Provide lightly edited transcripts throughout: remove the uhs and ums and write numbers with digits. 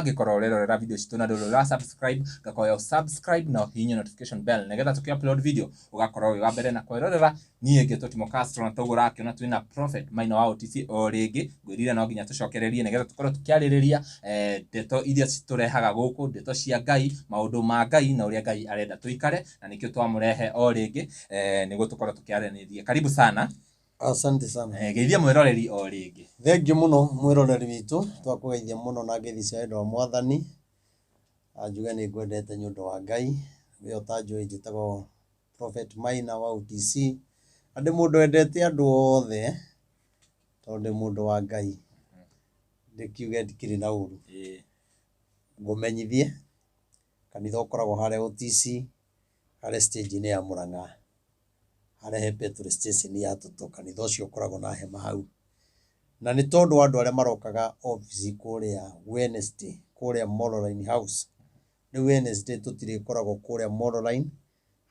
angikora urerorera video citu na ndurora subscribe gakoya subscribe na hinya notification bell negetha tuki-upload video ugakorwo wi wa mbere na kwirorera niĩ ngĩ Totimo Castro na tũgũra akiona twina prophet Maina wa OTC o rĩngĩ ngwĩrire no nginya tũcokererie negetha tukorwo tukiarĩrĩria ndeto iria citurehaga gũkũ ndeto cia Ngai maũndũ ma Ngai na ũrĩa Ngai arenda tuikare na nikio twamũrehe o rĩngĩ nĩguo tukorwo tukiaranĩria. Karibu sana. Asante sana. Geithia mwĩroreri o rĩngĩ. Thengiũ mũno mwĩroreri witũ twakũgeithia mũno na ngeithi cia wa Mwathani. Njuge nĩ ngwendete nĩ ũndũ wa Ngai we ũtanjũĩ njĩtagwo prophet Maina wa OTC. Andĩ mũndũ endete andũ othe tondũ mũndũ wa Ngai ndikiuge ndikĩrĩ na ũru. Ngũmenyithie kanitha ũkoragwo harĩa OTC harĩa stage-inĩ ya Mũrang'a harĩa petrol station ya Toto. Kanitha ũcio ũkoragwo na hema hau na nĩ tondũ andũ arĩa marokaga office kũrĩa Wednesday kũrĩa Mololine House. Nĩ Wednesday tũtirĩkoragwo kũrĩa Mololine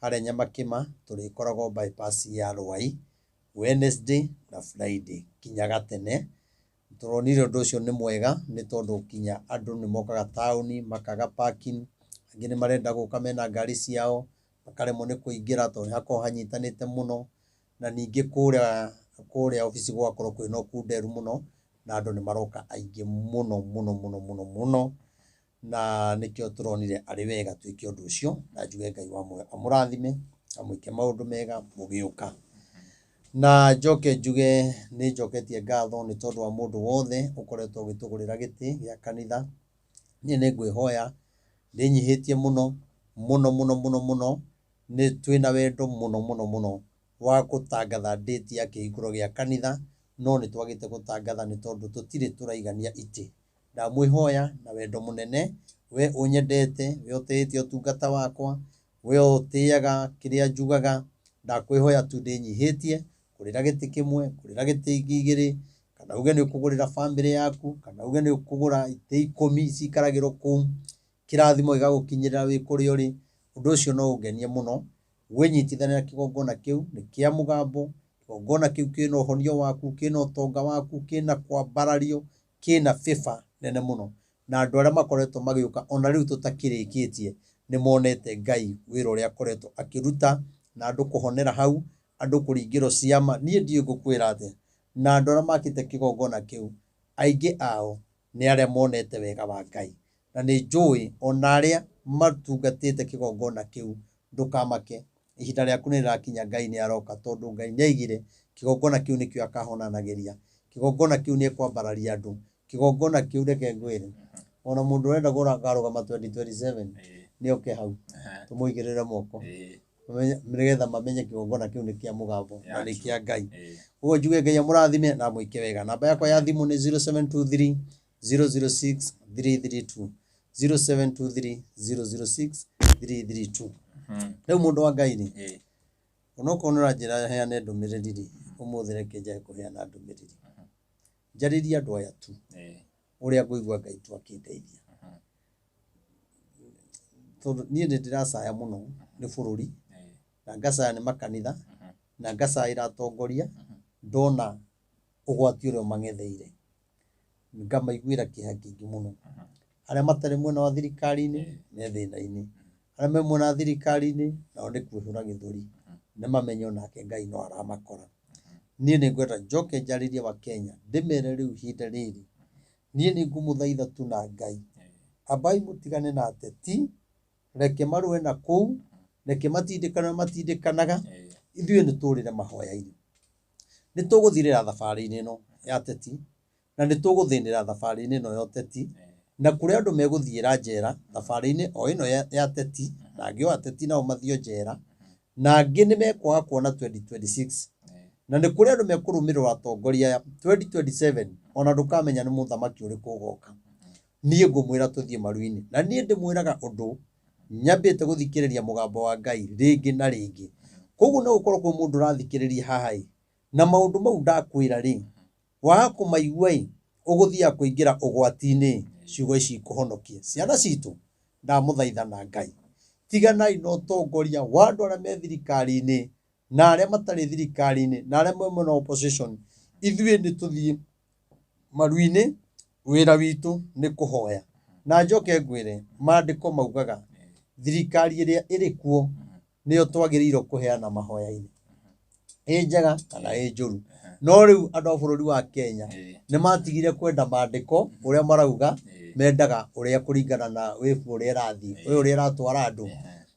harĩa Nyamakĩma tũrĩkoragwo bypass ya Rwai Wednesday na Friday kinyaga tene. Tũronire ũndũ ũcio nĩ mwega nĩ tondũ kinya andũ nĩ mokaga taũni makaga parking, angĩ nĩ marenda gũka mena ngari ciao makaremwo nĩ kũingĩra tondũ hakorwo hanyitanĩte mũno na ningĩ kũrĩa office gwakorwo kwĩna ũkunderu mũno na andũ nĩ maroka aingĩ mũno na nĩkĩo tũronire arĩ wega twĩke ũndũ ũcio na njuge Ngai amũrathime amwĩke maũndũ mega mũgĩũka. Na njoke njuge nĩ njoketie ngatho nĩ tondũ wa mũndũ wothe ũkoretwo ũgĩtũgũrĩra gĩtĩ gĩa kanitha. Niĩ nĩ ngwĩhoya ndĩnyihĩtie mũno nĩ twĩna wendo mũno wa gũtangatha date ya kĩhingũro gĩa kanitha no nĩ twagĩte gũtangatha nĩ tondũ tũtirĩ tũraigania itĩ. Ndamwĩhoya na wendo mũnene we ũnyendete we ũtĩĩte ũtungata wakwa we ũtĩaga kĩrĩa njugaga ndakwĩhoya tu ndĩnyihĩtie kũrĩra gĩtĩ kĩmwe kũrĩra gĩtĩ igĩrĩ kana uge nĩ ũkũgũrĩra family yaku kana uge nĩ ũkũgũra itĩ 10 cikaragĩrwo kũu kĩrathimo gĩgagũkinyĩra wĩ kũrĩa ũrĩ. Ũndũ ũcio no ũngenie mũno wĩnyitithania kĩgongona kĩu nĩ kĩa mũgambo. Kĩgongona kĩu kĩna ũhonio waku kĩna ũtonga waku kĩna kwambarario kĩna favor nene mũno na andũ arĩa makoretwo magĩũka ona rĩu tũtakĩrĩkĩtie nĩ monete Ngai wĩra ũrĩa akoretwo akĩruta na andũ kũhonera hau andũ kũringĩrwo ciama. Niĩ ndiĩ ngũkwĩra atĩ na andũ arĩa makĩte kĩgongona kĩu aingĩ ao nĩ arĩa monete wega wa Ngai na nĩ njũĩ ona arĩa matungatĩte kĩgongona kĩu ndũkamake ihinda rĩaku nĩ rĩrakinya Ngai nĩ aroka tondũ Ngai nĩaigire kĩgongona kĩu nĩkĩo akahonanagĩria. Kĩgongona kĩu nĩ kwambararia andũ. Kĩgongona kĩu reke ngwĩre ona mũndũ ũrenda kũgarũgama 2027 nĩ oke hau tũmũigĩrĩre moko nĩgetha mamenye kĩgongona kĩu nĩ kĩa mũgambo na nĩ kĩa Ngai. Ũguo njuge Ngai amũrathime na mwĩke wega. Namba yakwa ya thimũ nĩ 0723 006 332 0723 006 332. Rĩu mũndũ wa Ngai rĩ onokorwo nĩ ũranjĩra heane ndũmĩrĩri rĩ ũmũthĩ reke njahe kũheana ndũmĩrĩri. Njarĩria andũ aya tu ũrĩa ngũigua Ngai tu akĩndeithia tondũ niĩ nĩ ndĩracaya mũno nĩ bũrũri na ngacaya nĩ makanitha na ngacaĩra atongoria ndona ũgwati ũrĩa mang'etheire ngamaiguĩra kĩeha kĩingĩ mũno. Arĩa matarĩ mwena wa thirikari-inĩ nĩ thĩna-inĩ, arĩa me mwena wa thirikari-inĩ nao nĩ kwĩhũra gĩthũri nĩ mamenye onake Ngai no aramakora. Niĩ nĩ ngwenda njoke njarĩrie wa Kenya ndĩmere rĩu ihinda rĩrĩ niĩ nĩ ngũmũthaitha tu na Ngai ambai mũtigane na ateti reke marũe na kũu reke matindĩkanaga ithuĩ nĩ tũrĩre mahoya-inĩ. Nĩ tũgũthirĩra thabarĩ-inĩ ĩno ya ateti na nĩ tũgũthĩnĩra thabarĩ-inĩ ĩno ya ateti na kũrĩ andũ megũthiĩra njera thabarĩ-inĩ o ĩno ya ateti na angĩ o ateti nao mathio njera na angĩ nĩ mekwaga kuona 2026 na nĩ kũrĩ andũ mekũrũmĩrĩra atongoria ya 2027 ona ndũkamenya nĩ mũthamaki ũrĩkũ ũgoka. Niĩ ngũmwĩra tũthiĩ maru-inĩ na niĩ ndĩmwĩraga ũndũ nyambĩte gũthikĩrĩria mũgambo wa Ngai rĩngĩ na rĩngĩ. Koguo no gũkorwo kwĩ mũndũ ũrathikĩrĩria haha na maũndũ mau ndakwĩra rĩ waga kũmaigua ũgũthiaga kũingĩra ũgwati-inĩ ciugo ici ikũhonokie ciana citũ. Ndamũthaitha na Ngai tiganai na ũtongoria wa andũ arĩa me thirikari-inĩ na arĩa matarĩ thirikari-inĩ na arĩa me mwena wa opposition. Ithuĩ nĩ tũthiĩ maru-inĩ wĩra witũ nĩ kũhoya na njoke ngwire maandiko maugaga thirikari iria iri kuo niyo twagiriirwo kuheana mahoya-ini njega kana njuru no riu andu a bururi wa Kenya ni matigire kwenda maandiko uria marauga mendaga uria kuringana na wifu uria irathi uria iratwara andu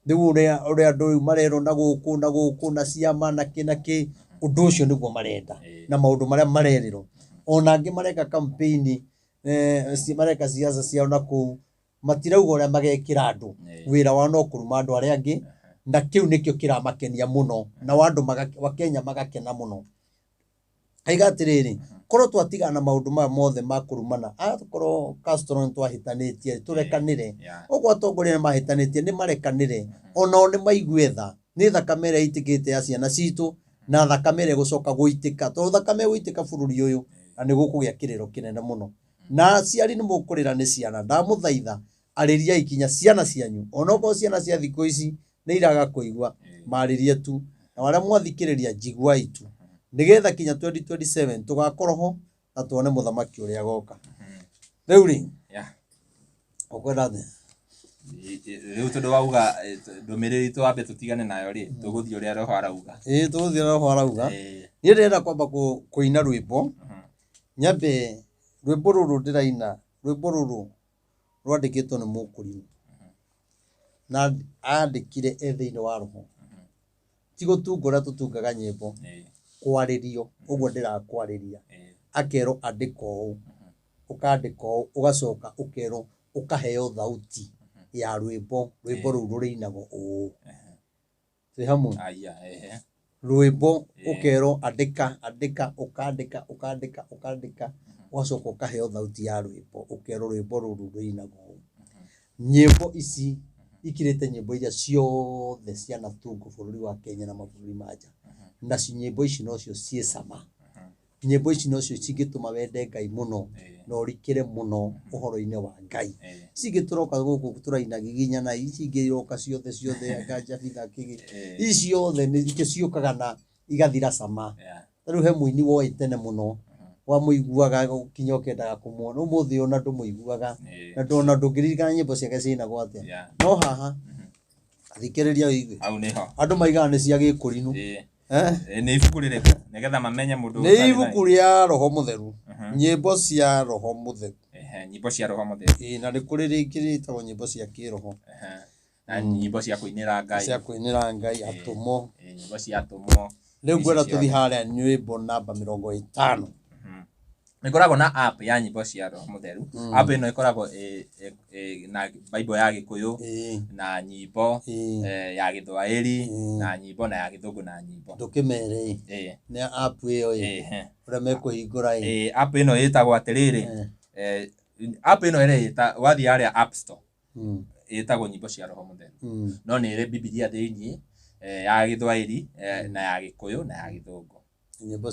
riu uria andu marero na guku na ciama na kinaki undu ucio niguo marenda na maundu maria marerirwo ona angi mareka campaign mareka siasa ciao na kuu matirauga uria magekira andu wira wao no kuruma andu aria angi na kiu nikio kiramakenia muno na wandu wa Kenya magakena muno aiga atiriri korwo twatigana na maundu maya mothe makurumana korwo Castro twahitanitie turekanire ogwo atongoria mahitanitie ni marekanire onao ni maigue tha ni thakame ria itikite ya ciana citu na thakame ria gucoka guitika to thakame guitika bururi uyu na ni gukugia kiriro kinene muno na ciari ni mukurira ni ciana ndamuthaitha ariria ikinya ciana cianyu onoko ciana cia thiko ici ni iraga kuigwa maririe tu na wala mwathikiriria jigwa itu nigetha kinya 2027 tugakorwo na tuone muthamaki uria goka riu ri okwenda thi riu tundu wauga ndumiriri twambe tutigane nayo ri tuguthii uria roho arauga tuguthii roho arauga ni ndenda kwamba kuina rwimbo nyambe rwimbo ruru ndiraina rwimbo ruru rwandikitwo ni Mukurino na andikire thiini wa roho tigutungura tutungaga nyimbo kwaririo uguo ndirakwariria akero andiko ukandiko ugacoka ukero ukaheo thauti ya rwimbo ruru rurinago twi hamwe rwimbo ukero andika ukandika ugacoka ukaheo thauti ya rwimbo ukero rwimbo ruru rurinago nyimbo ici ikirite nyimbo iria ciothe ciana tungu bururi wa Kenya na mabũrũri manja na nyimbo ici nocio cie sama nyimbo ici nocio cingituma wende Ngai muno no rikire muno uhoro-ini wa Ngai cingituroka guku turaina giginya na ici ingiroka ciothe anga bitha kigi ici ciothe ni ciukaga na igathira sama riu he muini woi tene muno wa muiguaga kinya ukendaga kumuona umuthi ona ndumuiguaga na ndona ndungiririkana nyimbo ciake ciina gwatia no haha thikiriria uigue au niho andu maigaga ni cia gikurinu ni ibuku ririko nigetha mamenye mundu ni ibuku ria roho mutheru nyimbo cia roho mutheru nyimbo cia roho mutheru na ni kuri ringirito nyimbo cia kiroho na nyimbo cia kuinira Ngai atumo nyimbo cia atumo riu ngwenda tuthi haria nyimbo namba 50 nikoragwo na app ya nyimbo cia roho mutheru app ino ikoragwo na Bible ya Gikuyu na nyimbo ya Githwairi na nyimbo na ya Githungu na nyimbo ndukimere ni app iyo uria mekuhingura app ino yetagwo atiriri app ino ita wathi haria App Store yetagwo nyimbo cia roho mutheru no ni iri Biblia thiini ya Githwairi na ya Gikuyu na ya Githungu nyimbo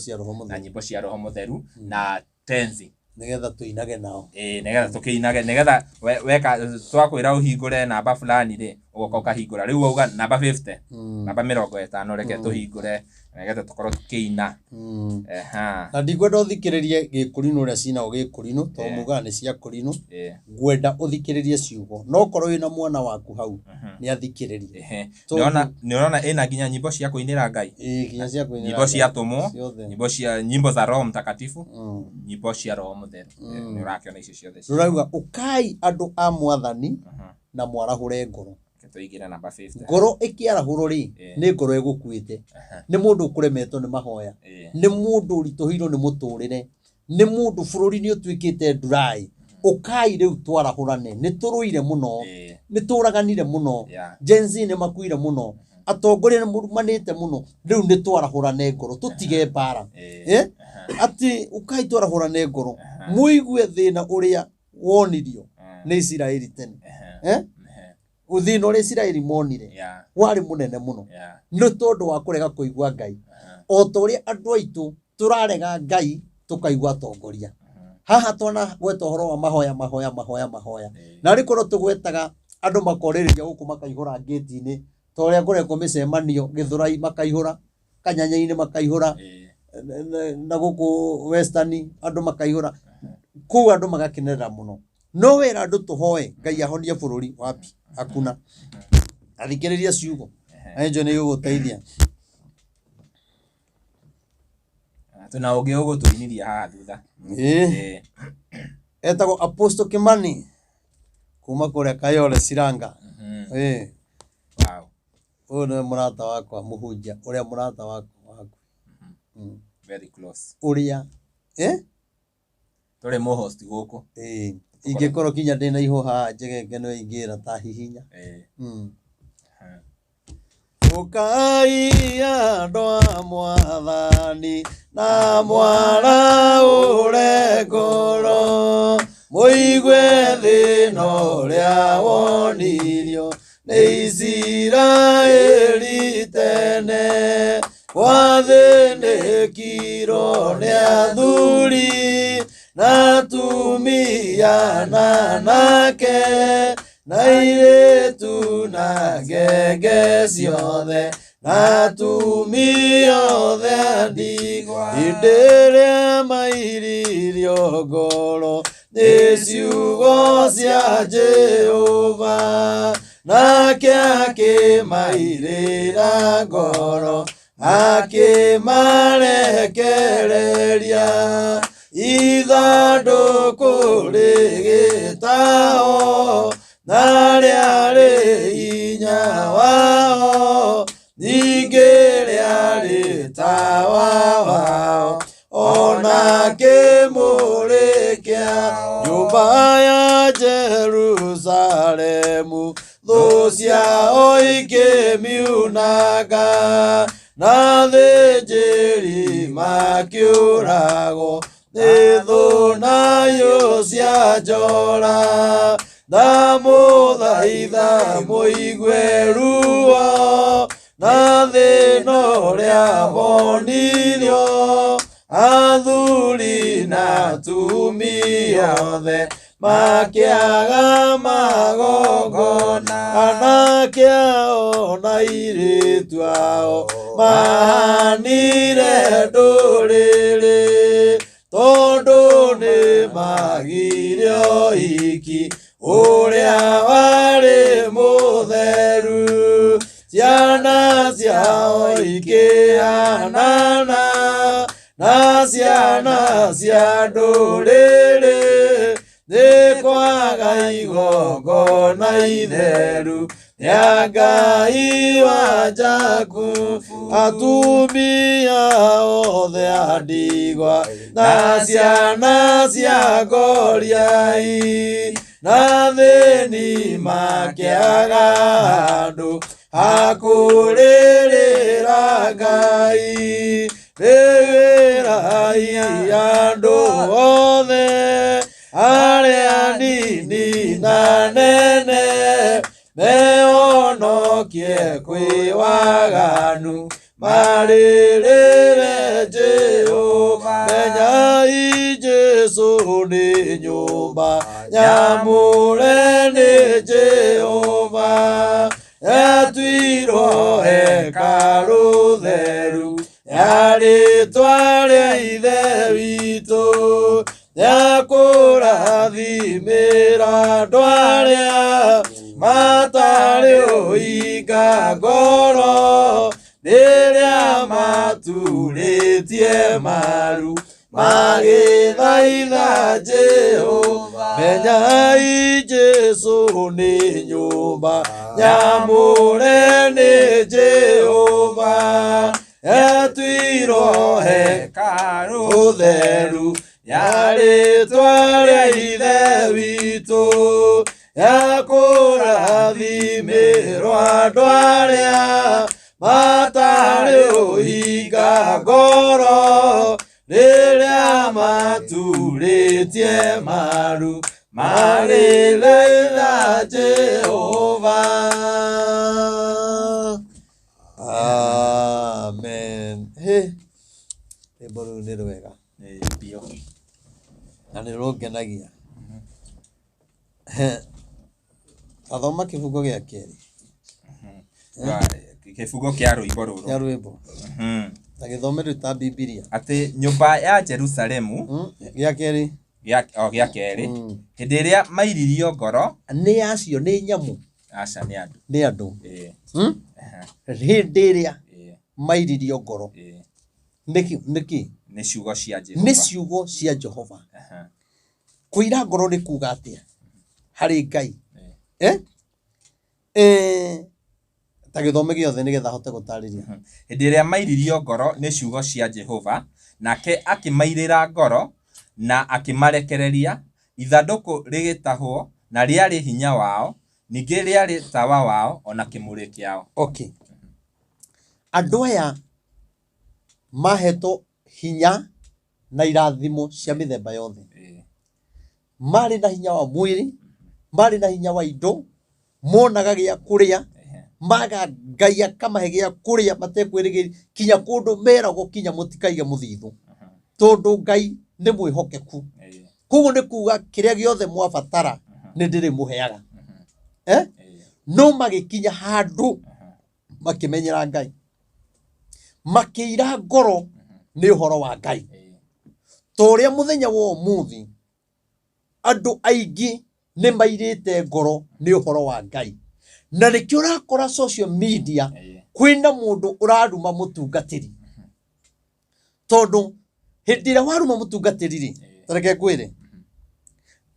cia roho mutheru na tenzi nigetha tuinage nao nigetha tukiinage nigetha weka twakwira uhingure namba fulani ri ugoka ukahingura riu uga namba 50 namba 50 reke tuhingure nigetha tukorwo tukiina na ndigwenda uthikiririe gikurino uria cina gikurino to muga ni cia kurino ngwenda uthikiririe ciugo no korwo wina mwana waku hau ni athikiririe niona ina ginya nyimbo cia kuinira Ngai ginya cia kuinira nyimbo cia tumo nyimbo za Roho Mtakatifu nyimbo cia roho mutheru ni urakiona icio ciothe rurauga ukai andu a mwathani na mwarahure ngoro tuigire namba 50 ngoro ikiarahurwo ri ni ngoro egukuite ni mundu ukuremetwo ni mahoya ni mundu urituhirwo ni muturire ni mundu bururi ni utwikite dry ukai riu twarahurane ni turuire muno ni turaganire muno jenzi ni makuire muno atongoria ni murumanite muno riu ni twarahurane ngoro tutige bara ati ukai twarahurane ngoro muigue thina uria wonirio ni Israeli tene uthino ri Israeli monire wari munene muno ni tondu wa kurega kuigwa Ngai o toria andu aitu turarega Ngai tukaigwa atongoria haha twana gweta horo wa mahoya na rikoro tugwetaga andu makoririria guku makaihura gate-ini toria ngoreko micemanio Githurai makaihura Kanyanya-ini makaihura na guku Western andu makaihura ku andu magakenerera muno no wera andu tuhoe ngai ahonie bururi wapi hakuna athikiriria ciugo enjo ni guguteithia tuna uge tuiniria haha thutha etagwo Apostle Kimani kuma kuria Kayole Siranga wow uyu ni murata wakwa muhunjia uria murata wakwa very close Uria tore mo host guku ingikorwo kinya ndina ihoha njegeke no ingira ta hihinya ukai andwa mwathani na mwara ure ngoro muigwe thino ria wonirio ni Isiraeli tene wathinĩkirwo nĩ athuri na atumia na anake na airĩtu na ngenge ciothe na atumia othe a ndigwa hĩndĩ ĩrĩa mairirio ngoro nĩ ciugo cia Jehova nake akĩmairĩra ngoro akimarekereria ithandũkũ rĩgĩtahwo na rĩarĩ hinya wao ningĩ rĩarĩ tawa wao ona akĩmũrĩkia nyũmba ya Jerusalemu thũ ciao ikĩmiunanga na thĩnjĩri makĩũragwo nĩ thũ nayo cia njora ndamũthaitha mũigue ruo na thĩna ũrĩa monirio athuri na atumia othe makĩaga magongona anake ao na airĩtu ao mahanire ndũrĩrĩ tondũ nĩ magire ũhiki ũrĩa warĩ mũtheru ciana ciao ikĩhanana na ciana cia ndũrĩrĩ nĩ kwaga igongona itheru rĩa Ngai wa Jakubu atumia othe a ndigwa na ciana cia ngoriai na thĩni makĩaga handũ ha kũrĩrĩra Ngai rĩrĩrai andũ othe arĩa nini na nene mehonokie kwĩ waganu marĩrĩre Jehova menyai Jesu nĩ nyũmba nyamũre nĩ Jehova yatuirwo hekarũ theru ya rĩtwa rĩa Ithe witũ ya kũrathimĩra andũ arĩa matarĩ ũhinga ngoro rĩrĩa maturĩtie maru magĩthaitha Jehova menyai Jesu nĩ nyũmba nyamũre nĩ Jehova yatuirwo hekarũ theru ya rĩtwa rĩa Ithe witũ ya kũrathimĩrwo andũ arĩa matarĩ ũhinga ngoro rĩrĩa maturĩtie maru marĩthaitha Jehova. Amen. Rwĩmbo rũu nĩ rwega na nĩ rũngenagia. Athoma kĩbungo gĩa kerĩ kĩbungo kĩa rwĩmbo rũrũ kĩa rwĩmbo ta gĩthome rĩu ta Bibilia atĩ nyũmba ya Jerusalemu gĩa kerĩ gĩa kerĩ hĩndĩ ĩrĩa mairirio ngoro nĩ acio nĩ nyamu aca nĩ andũ hĩndĩ ĩrĩa mairirio ngoro nĩkĩ nĩ ciugo cia Jehova nĩ ciugo cia Jehova kũira ngoro nĩ kuuga atĩa harĩ Ngai ta gĩthome gĩothe nĩgetha hote gũtarĩria hĩndĩ ĩrĩa mairirio ngoro nĩ ciugo cia Jehova nake akĩmairĩra ngoro na akĩmarekereria ithandũkũ rĩgĩtahwo na rĩarĩ hinya wao ningĩ rĩarĩ tawa wao ona kĩmũrĩ kĩao. Okay, andũ aya mahetwo hinya na irathimo cia mĩthemba yothe marĩ na hinya wa mwĩrĩ marĩ na hinya wa indo monaga gĩa kũrĩa maga Ngai akamahe gĩa kũrĩa matekwĩrĩgĩrĩra kinya kũndũ meragwo kinya mũtikaige mũthithũ tondũ Ngai nĩ mwĩhokeku koguo nĩ kuuga kĩrĩa gĩothe mwabatara nĩ ndĩrĩmũheaga no magĩkinya handũ makĩmenyera Ngai makĩira ngoro nĩ ũhoro wa Ngai to ũrĩa mũthenya wa ũmũthĩ andũ aingĩ nĩ mairĩte ngoro nĩ ũhoro wa Ngai na nĩkĩo ũrakora social media kwĩna mũndũ ũraruma mũtungatĩri tondũ hĩndĩ ĩrĩa waruma mũtungatĩri rĩ tareke kwĩre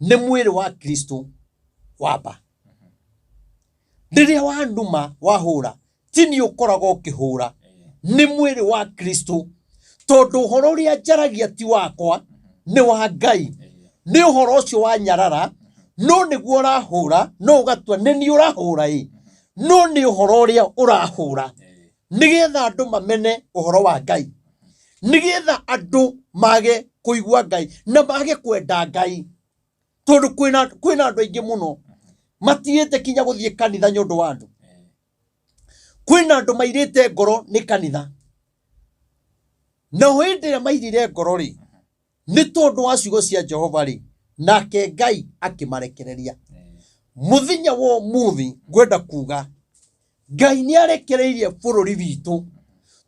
nĩ mwĩrĩ wa Kristo wamba rĩrĩa wanduma wahũra ti nĩ ũkoragwo ũkĩhũra nĩ mwĩrĩ wa Kristo tondũ ũhoro ũrĩa njaragia ti wakwa nĩ wa Ngai nĩ ũhoro ũcio wa nyarara no nĩguo ũrahũra no ũgatua nĩ niĩ ũrahũra no nĩ ũhoro ũrĩa ũrahũra nĩgetha andũ mamene ũhoro wa Ngai nĩgetha andũ mage kũigua Ngai na mage kwenda Ngai tondũ kwĩna andũ aingĩ mũno matiĩte kinya gũthiĩ kanitha nĩ ũndũ wa andũ kwĩna andũ mairĩte ngoro nĩ kanitha na hĩndĩ ĩrĩa mairire ngoro rĩ nĩ tondũ wa ciugo cia Jehova rĩ nake Ngai akĩmarekereria mũthenya wa ũmũthĩ ngwenda kuuga Ngai nĩ arekereirie bũrũri witũ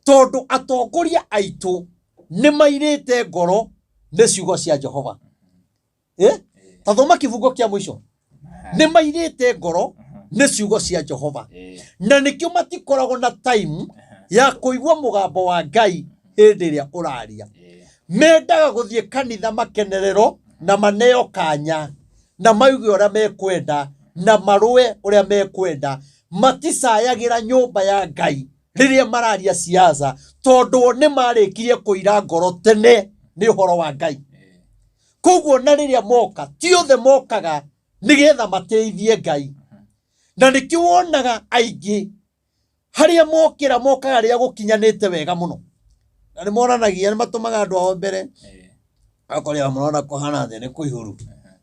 tondũ atongoria aitũ nĩ mairĩte ngoro nĩ ciugo cia Jehova ta thoma kĩbungo kĩa mũico nĩ mairĩte ngoro nĩ ciugo cia Jehova na nĩkĩo matikoragwo na time ya kũigua mũgambo wa Ngai hĩndĩ ĩrĩa ũraria mendaga gũthiĩ kanitha makenerero na maneo kanya na mauge ũrĩa mekwenda na marũe ũrĩa mekwenda maticayagĩra nyũmba ya Ngai rĩrĩa mararia siasa tondũ nĩ marĩkirie kũira ngoro tene nĩ ũhoro wa Ngai koguo na rĩrĩa moka ti othe mokaga nĩgetha mateithie Ngai na nĩkĩo wonaga aingĩ harĩa mokĩra mokaga rĩrĩa gũkinyanĩte wega mũno na nĩ monanagia nĩ matũmaga andũ ao mbere akorĩa mũrona kũhana thĩ nĩ kũihũru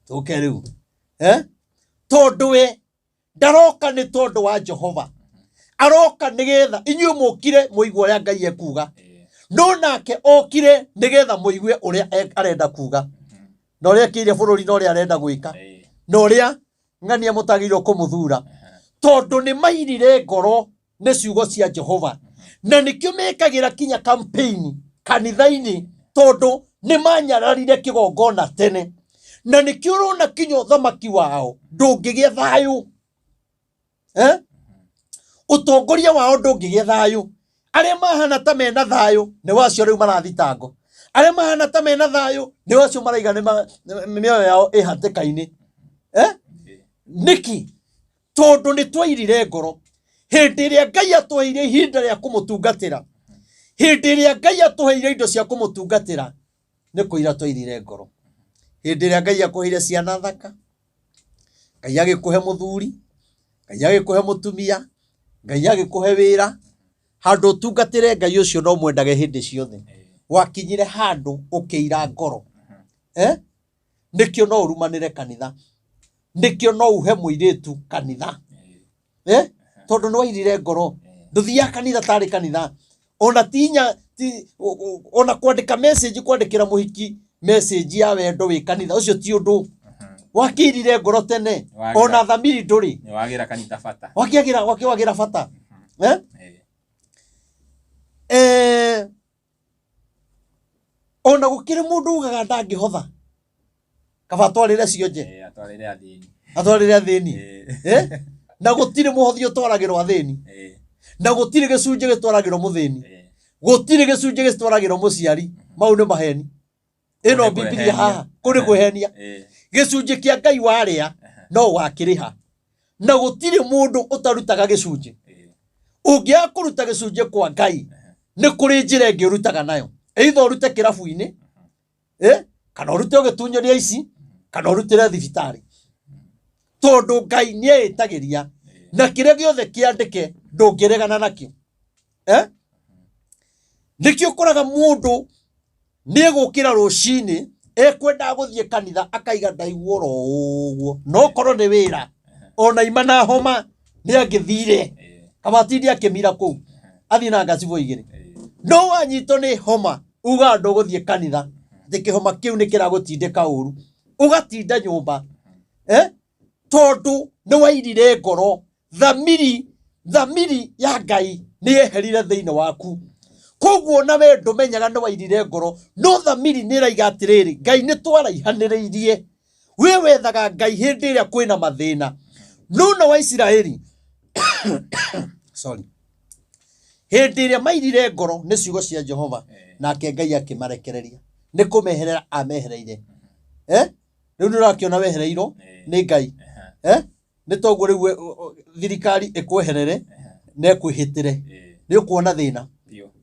tũke rĩu tondũ we ndaroka nĩ tondũ wa Jehova aroka nĩgetha inyuĩ mũkire mũigua ũrĩa Ngai ekuga no nake okire nĩgetha mũigue ũrĩa arenda kuga na ũrĩa kĩire bũrũri na ũrĩa arenda gwĩka na ũrĩa ng'ania mũtagĩrĩirwo kũmũthura tondũ nĩ mairire ngoro nĩ ciugo cia Jehova na nĩkĩo mekagĩra kinya campaign kanitha-inĩ tondũ nĩ manyararire kĩgongona tene na nĩkĩo ũrona kinya ũthamaki wao ndũngĩgĩa thayũ ũtongoria wao ndũngĩgĩa thayũ arĩa mahana ta mena thayũ nĩ wacio rĩu marathitango arĩa mahana ta mena thayũ nĩ wacio maraiga mĩoyo yao ĩhatĩka-inĩ nĩki tondũ nĩ twairire ngoro hĩndĩ ĩrĩa Ngai atũheire ihinda rĩa kũmũtungatĩra hĩndĩ ĩrĩa Ngai atũheire indo cia kũmũtungatĩra nĩ kũira twairire ngoro hĩndĩ ĩrĩa Ngai akũheire ciana thaka Ngai agĩkũhe mũthuri Ngai agĩkũhe mũtumia Ngai agĩkũhe wĩra handũ ũtungatĩre Ngai ũcio no mwendage hĩndĩ ciothe wakinyire handũ ũkĩira ngoro nĩkĩo no ũrumanĩre kanitha nĩkĩo no uhe mũirĩtu kanitha tondũ nĩ wairire ngoro ndũthiaga kanitha tarĩ kanitha ona tinya ona kwandĩka message kwandĩkĩra mũhiki message ya wendo wĩ kanitha ũcio ti ũndũ wakirire ngoro tene ona thamiri ndũrĩ nĩ wagira kanitha bata wagira bata ona gũkĩrĩ mũndũ ugaga ndangĩhotha kaba twarire cionje atwarire athini na gutire muhothi utwaragirwo athini na gutire gicunje gitwaragirwo muthini gutire gicunje gitwaragirwo muciari mau ni maheni ino Biblia haha kuri kwehenia gicunje kia Ngai waria no wakiriha na gutire mundu utarutaga gicunje ungia kuruta gicunje kwa Ngai ni kuri njira ingi urutaga nayo either urute kirabu-ini kana urute ugitunyoria ici kana urutire thibitari tondu Ngai ni eitagiria na kire giothe kiandike ndungiregana nakio nikio koraga mundu ni egukira rucini ekwenda guthie kanitha akaiga ndaiguoro uguo no korwo ni wira ona imana homa ni angithire kabatindi akimira ku athi na ngacibo igire no anyito ni homa uga ndo guthie kanitha ndike homa kiu ni kiragutindika uru ugatinda nyumba tondu ni wairire ngoro thamiri ya Ngai ni eherire thiine waku koguo na we ndumenyaga ni wairire ngoro no thamiri ni raiga atiriri Ngai ni twaraihaniriirie we wethaga Ngai hindi iria kwina mathina no na wa Israeli sorry hindi iria mairire ngoro ni ciugo cia Jehova nake Ngai akimarekereria ni kumeherera amehereire riu ndurakiona wehereirwo ni Ngai ni toguo riu thirikari ikweherere na ikwihitire ni ukuona thina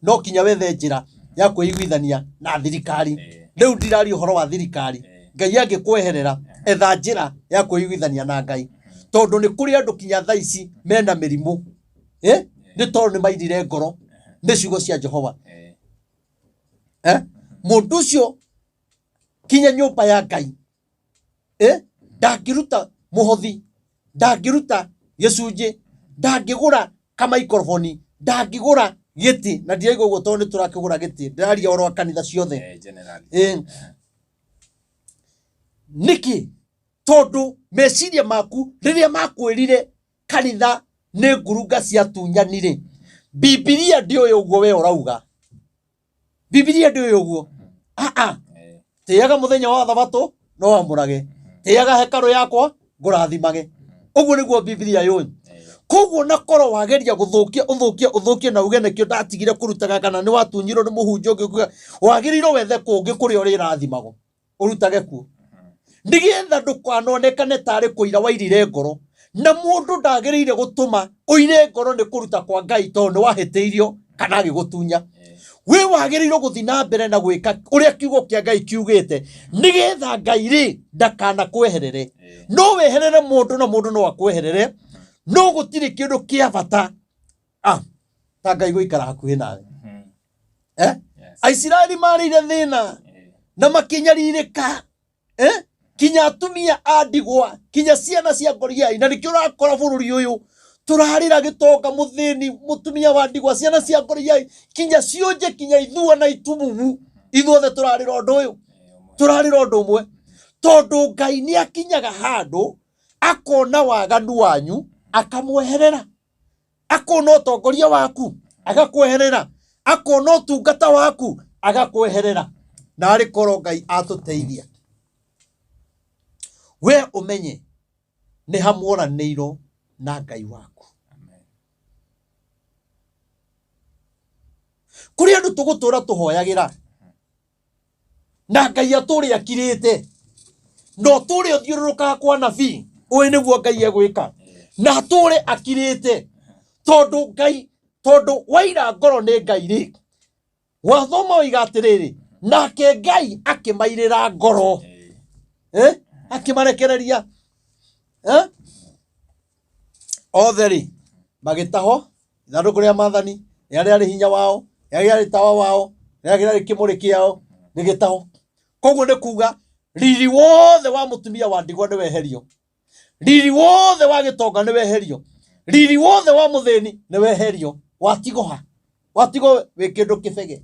no kinya wethe njira ya kwiguithania na thirikari riu ndirari uhoro wa thirikari Ngai angikweherera etha njira ya kwiguithania na Ngai tondu ni kuri andu kinya thaa ici mena mirimu ni tondu ni mairire ngoro ni ciugo cia Jehova mundu ucio kinya nyumba ya Ngai ndakiruta muhothi ndakiruta gicunje ndangigura kamaikrofoni ndangigura giti na ndiego guo tondu turakigura giti ndiraria oro kanitha ciothe niki tondu meciria maku riria makwirire kanitha ni ngurunga cia tunyanire Biblia ndio uguo we urauga Biblia ndio uguo tiaga muthenya wa thabato no amurage tiaga hekaru yakwa ngurathimage uguo niguo Biblia yoi koguo na koro wageria guthukia na uge nekio ndatigire kurutaga kana ni watunyirwo ni muhunjo ungi wagirirwo wethe kungi kuri uri rathimago urutage ku ndigetha ndukanonekane tari kuira wairire ngoro na mundu ndagirire gutuma uire ngoro ni kuruta kwa Ngai tondu wahiteirio kana gigutunya we wagirirwo guthina mbere na gwika uria kiugo kia Ngai kiugite nigetha Ngai ri ndakana kweherere no weherere mundu na mundu no akweherere no gutire kindu kia bata ta Ngai guikara hakuhi nawe Aisiraeli marire thina na makinyaririka kinya atumia andigwa kinya ciana cia ngoriai na nikio rakora bururi uyu turarira gitonga muthini mutumia wa ndigwa ciana cia ngoriai kinya cionje kinya ithua na itumumu ithuothe turarira undu uyu turarira undu umwe tondu Ngai ni akinyaga handu akona waganu wanyu akamweherera akona utongoria waku agakweherera akona utungata waku agakweherera na ari koro Ngai atuteithia we umenye ni hamuoranĩirwo na Ngai waku kuri andu tugutura tuhoyagira na Ngai aturi akirite no turi uthiururuka kwa nabii uyu niguo Ngai egwika na turi akirite tondu Ngai tondu waira ngoro ni Ngai ri wathoma oigatiriri nake Ngai akimairira ngoro akimarekereria otheri magitaho ithanduku ria mathani ria ri hinya wao ria ri tawa wao ria ri kimuri kiao nigitaho koguo ni kuga riri wothe wa mutumia wa ndigwa ni weherio riri wothe wa gitonga ni weherio riri wothe wa muthini ni weherio watigo wi kindu kibege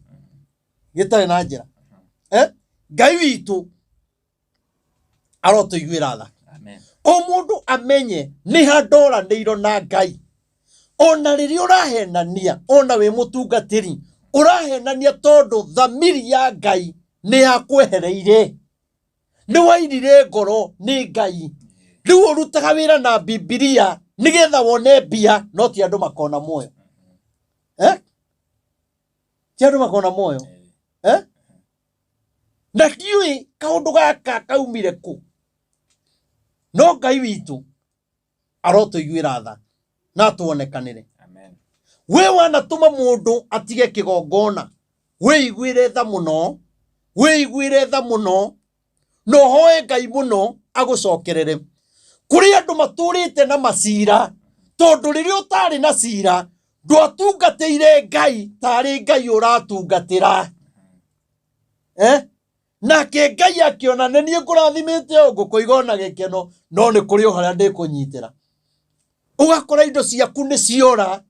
gitare na njira Ngai witu arotuiguira tha o mundu amenye ni handoranĩirwo na Ngai ona riria urahenania ona wi mutungatiri urahenania tondu thamiri ya Ngai ni yakwehereire ni wairire ngoro ni Ngai riu urutaga wira na Biblia nigetha wone mbia no ti andu makona moyo ti andu makona moyo na ndiui kaundu gaka kaumire ku no Ngai witu arotuiguira tha na tuonekanire amen we wanatuma mundu atige kigongona weiguire tha muno no hoe Ngai muno agucokerere kuri andu maturite na masira tondu riria utari na cira ndwatungatire Ngai tari Ngai uratungatira nake Ngai akiona nenie ngurathimite ngukuigona gikeno no ni kuri haria ndikunyitira ugakora indo ciaku ni ciora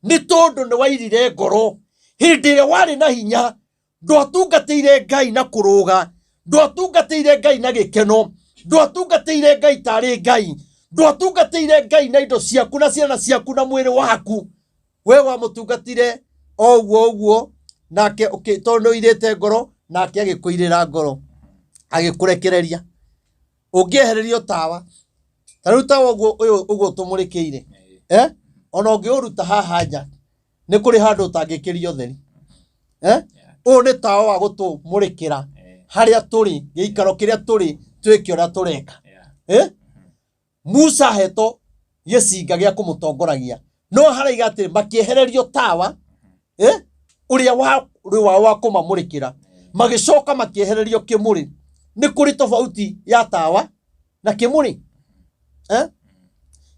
ni tondu ni wairire ngoro hindi ria wari na hinya ndwatungatire Ngai na kuruga ndwatungatire Ngai na gikeno ndwatungatire Ngai tari Ngai ndwatungatire Ngai na indo ciaku na ciana ciaku na mwiri waku we wa mutungatire oguo nake tondu irite ngoro nake agikuirira ngoro agikurekereria ungiehererio tawa taru tawa uguo tumurikiire ona ungiuruta haha nja ni kuri handu utangikirio theri u ni tawa wa gutumurikira haria turi giikaro kiria turi twike uria tureka Musa heto gicinga gia kumutongoragia no haraiga ati makiehererio tawa uria wa kumamurikira magicoka makiehererio kimuri ni kuri tofauti ya tawa na kimuri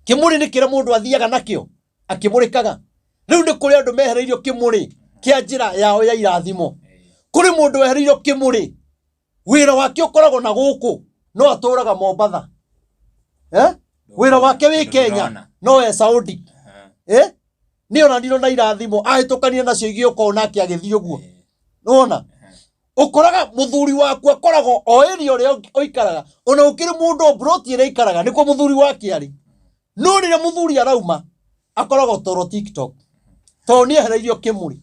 kimuri ni kira mundu athiaga nakio akimurikaga riu ni kuri andu mehereirio kimuri kia njira yao ya irathimo kuri mundu wehereirio kimuri wira wake ukoragwo na guku no aturaga Mombatha wira wake wi Kenya no e Saudi ni ona ndino na irathimo ahitukania nacio igioka nake agithii uguo nona ukoraga muthuri waku akoragwo o area uri oikaraga ona ukiri mundu broti ire ikaraga niko muthuri wake ari no rire muthuri arauma akoragwo toro TikTok to ni ehereirio kimuri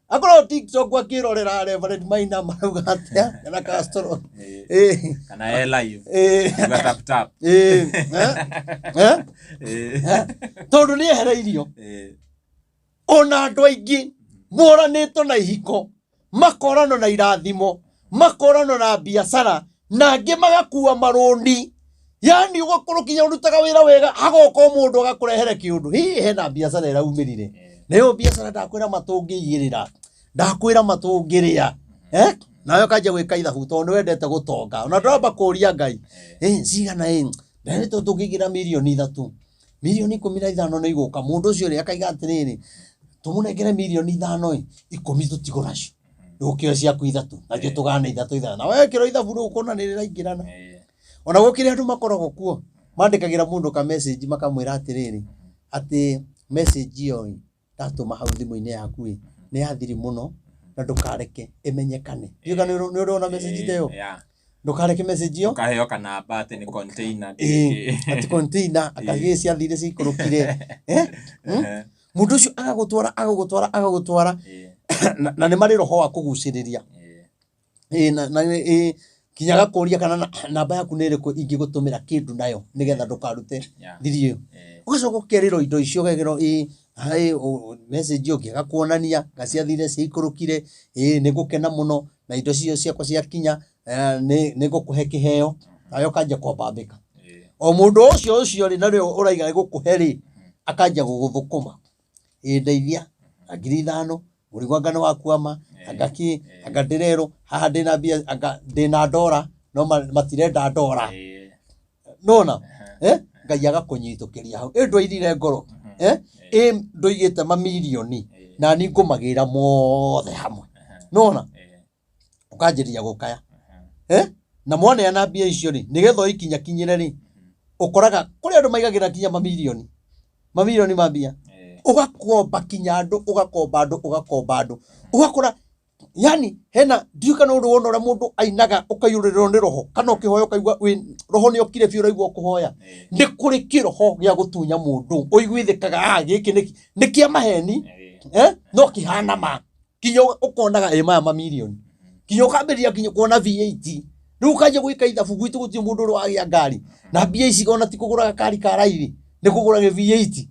akoragwo TikTok akirorera Reverend Maina marauga atia na Castro kana live tap tap tondu ni ehereirio ona andu aingi moranito na ihiko makorano na irathimo makorano na biashara na angi magakua maroni yani ugakurukinya urutaga wira wega agoko mundu agakurehere kiundu hihi hena biashara iraumirire nayo biashara ndakwira matungiyirira ndakwira matungiria nayo kaje gwika ithabu tondu wendete gutonga ona ndamba kuria Ngai cigana ndarito tungigira milioni 3 milioni 15 no iguka mundu ucio ri akaiga atiriri tumunengere milioni 5 10 tutiguracio ukio ciaku 3 nacio tugana 3 na we kiro ithabu ru kunanirira ingirana ona gukire andu makoragwo kuo mandikagira mundu ka message makamwira atiriri ati message yo ndatuma hau thimu-ini yaku ni yathiri muno na ndukareke imenyekane yuga ni urona message teyo ndukareke message yo ukaheo kana bate ni container ati container akagecia thire cikurukire mundu ucio agagutwara na ni mari roho wa kuguciriria na kinyaga kuria kana namba yaku ni iriku ingigutumira kindu nayo nigetha ndukarute thirio ugacoka ukeriro indo icio gegero message yo kiaga kuonania gacia thire cikurukire ni gukena muno na indo cio ciakwa cia kinya ni gukuhe kiheo ayo kanja kwambambika o mundu ucio ri nario uraiga ni gukuhe ri akanja guguthukuma ndeithia 5,000 urigwa ngano wakuama agaki agadirero haha ndina mbia ndina ndora no matirenda ndora nona Ngai agakunyiitukiria hau ndwairire ngoro ndoigite mamilioni na ni ngumagira mothe hamwe nona ukanjiria gukaya na mwana na mbia icio ri nigetho ikinya kinyire ri ukoraga kuri andu maigagira kinya mamilioni mambia ugakomba kinya andu ugakomba andu ugakora yani hena ndiuka no ruono ra mundu ainaga ukayurirwo ni roho kana ukihoya ukaigwa roho ni okire biu raigwa kuhoya ni kuri kiroho gya gutunya mundu uiguithikaga giki ni kia maheni no kihana ma kinyo ukonaga maya mamilioni kinyo kamberia kinyo kuona VAT riu kaje gwika ithabu gwitu guti mundu uri wagia ngari na mbia ici gona ti kugura kari ka raithi ni kugura V8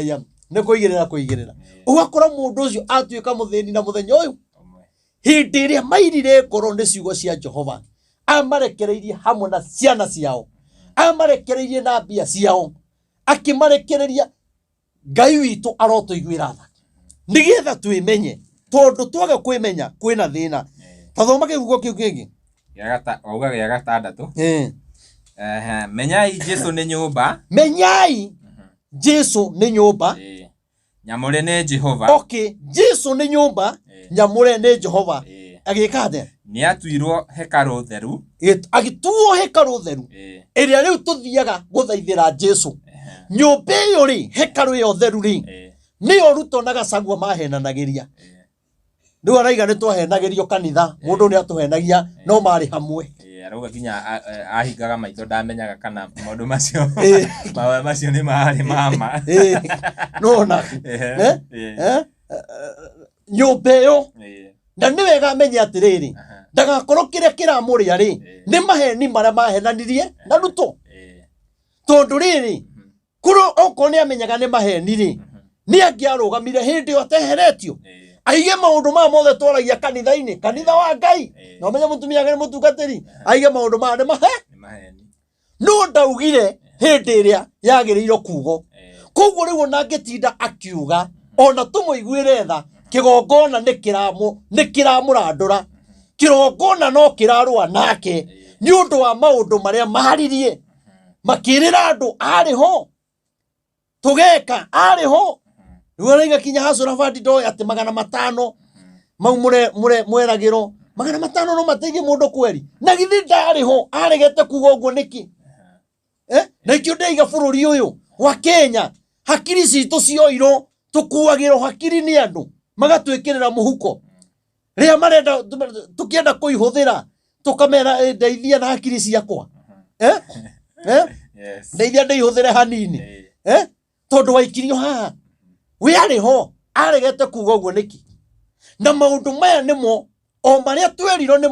ya ni kuigirira ugakora mundu ucio atuika muthini na muthenya uyu hindi iria mairire ngoro ni ciugo cia Jehova amarekereirie hamwe na ciana ciao amarekereirie na mbia ciao akimarekereria Ngai witu arotuiguira tha nigetha twimenye tondu twaga kwimenya kwina thina tathoma kiugo kiu kingi ya gatandatu menyai Jesu ni nyumba menyai Jesu ni nyumba nyamure ni Jehova okay Jesu ni nyumba nyamure ni Jehova agikate ni atuirwo hekaru theru agituo hekaru theru iria riu tuthiaga guthaithira Jesu nyumba iyo ri hekaru iyo theru ri niyo ruto na gacagua mahenanagiria ndu araiga ni twahenagirio kanitha mundu ni atuhenagia no mari hamwe arauga kinya ahingaga maitho ndamenyaga kana maundu macio macio ni mari mama no na nyumba iyo na ni wega amenye atiriri ndagakorwo kiria kiramuria ri ni maheni maria mahenanirie na ruto tondu riri kuro oko ni amenyaga ni maheni ri ni angiarugamire hindi yo teheretio aige maundu ma mothe twaragia kanitha-ini kanitha wa Ngai no menye mutumia ngene mutungatiri aige maundu ma ne maheni no ndaugire hindi iria yagiriiro kugo koguo riu nangetinda akiuga ona tumuiguire tha kigongona nikiramurandura kirongona no kirarua nake ni undu wa maundu maria maharirie makirira andu ariho tugeka ariho Ruaraiga kinya hasura fadi do ati 500 mau mweragiro 500 no mateithie mundu kweri na githi ndariho aregete kuga uguo niki na ikio ndeiga bururi uyu wa Kenya hakiri citu cioiro tukuagiro hakiri ni andu magatwikirira muhuko ria marenda tukienda kuihuthira tukamera ndeithia na hakiri ciakwa yes ndeithia ndeihuthire hanini tondu waikirio haha we ariho aregete kuga uguo niki na maundu maya nimo o maria tweriro ni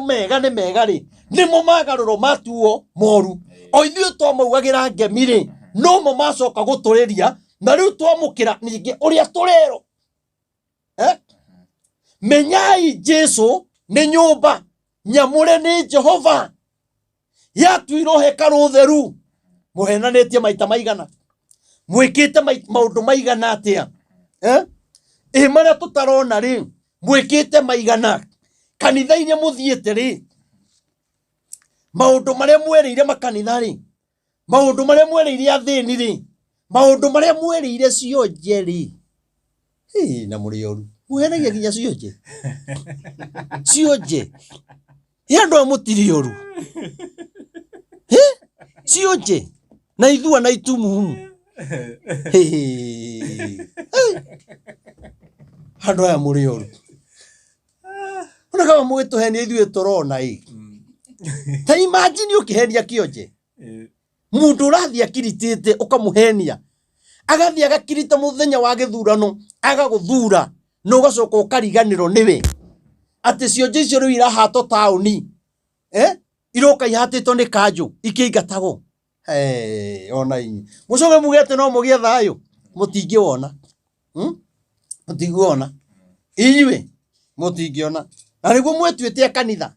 mega ri nimo magaruro matuo moru o ithuĩ twamaugagira ngemi ri no mo macoka guturiria na riu twamukira ningi uria turero menyai Jesu ni nyumba nyamure ni Jehova yatuirwo hekaru theru muhenanitie maita maigana mwikite maundu maigana atia maria tutarona ri mwikite maigana kanitha-ini muthiite ri maundu maria mwereire makanitha ri maundu maria mwereire athini ri maundu maria mwereire cionje ri na murioru muhenagia ginya cionje yandu amutirioru cionje na ithua na itumu handu aya murioru ona kama mwituhenia ithuĩ turona ta imagine ukihenia kionje mundu urathia kiritite ukamuhenia agathia agakirita muthenya wa githurano agaguthura no ugacoka ukariganirwo niwe ati cionje icio riu irahato tauni iroka ihatitwo ni kanju ikiingatagwo ona inyi mucoke mugete no mugie thayo mutingiona mutingiona inywe mutingiona na niguo mwetuite kanitha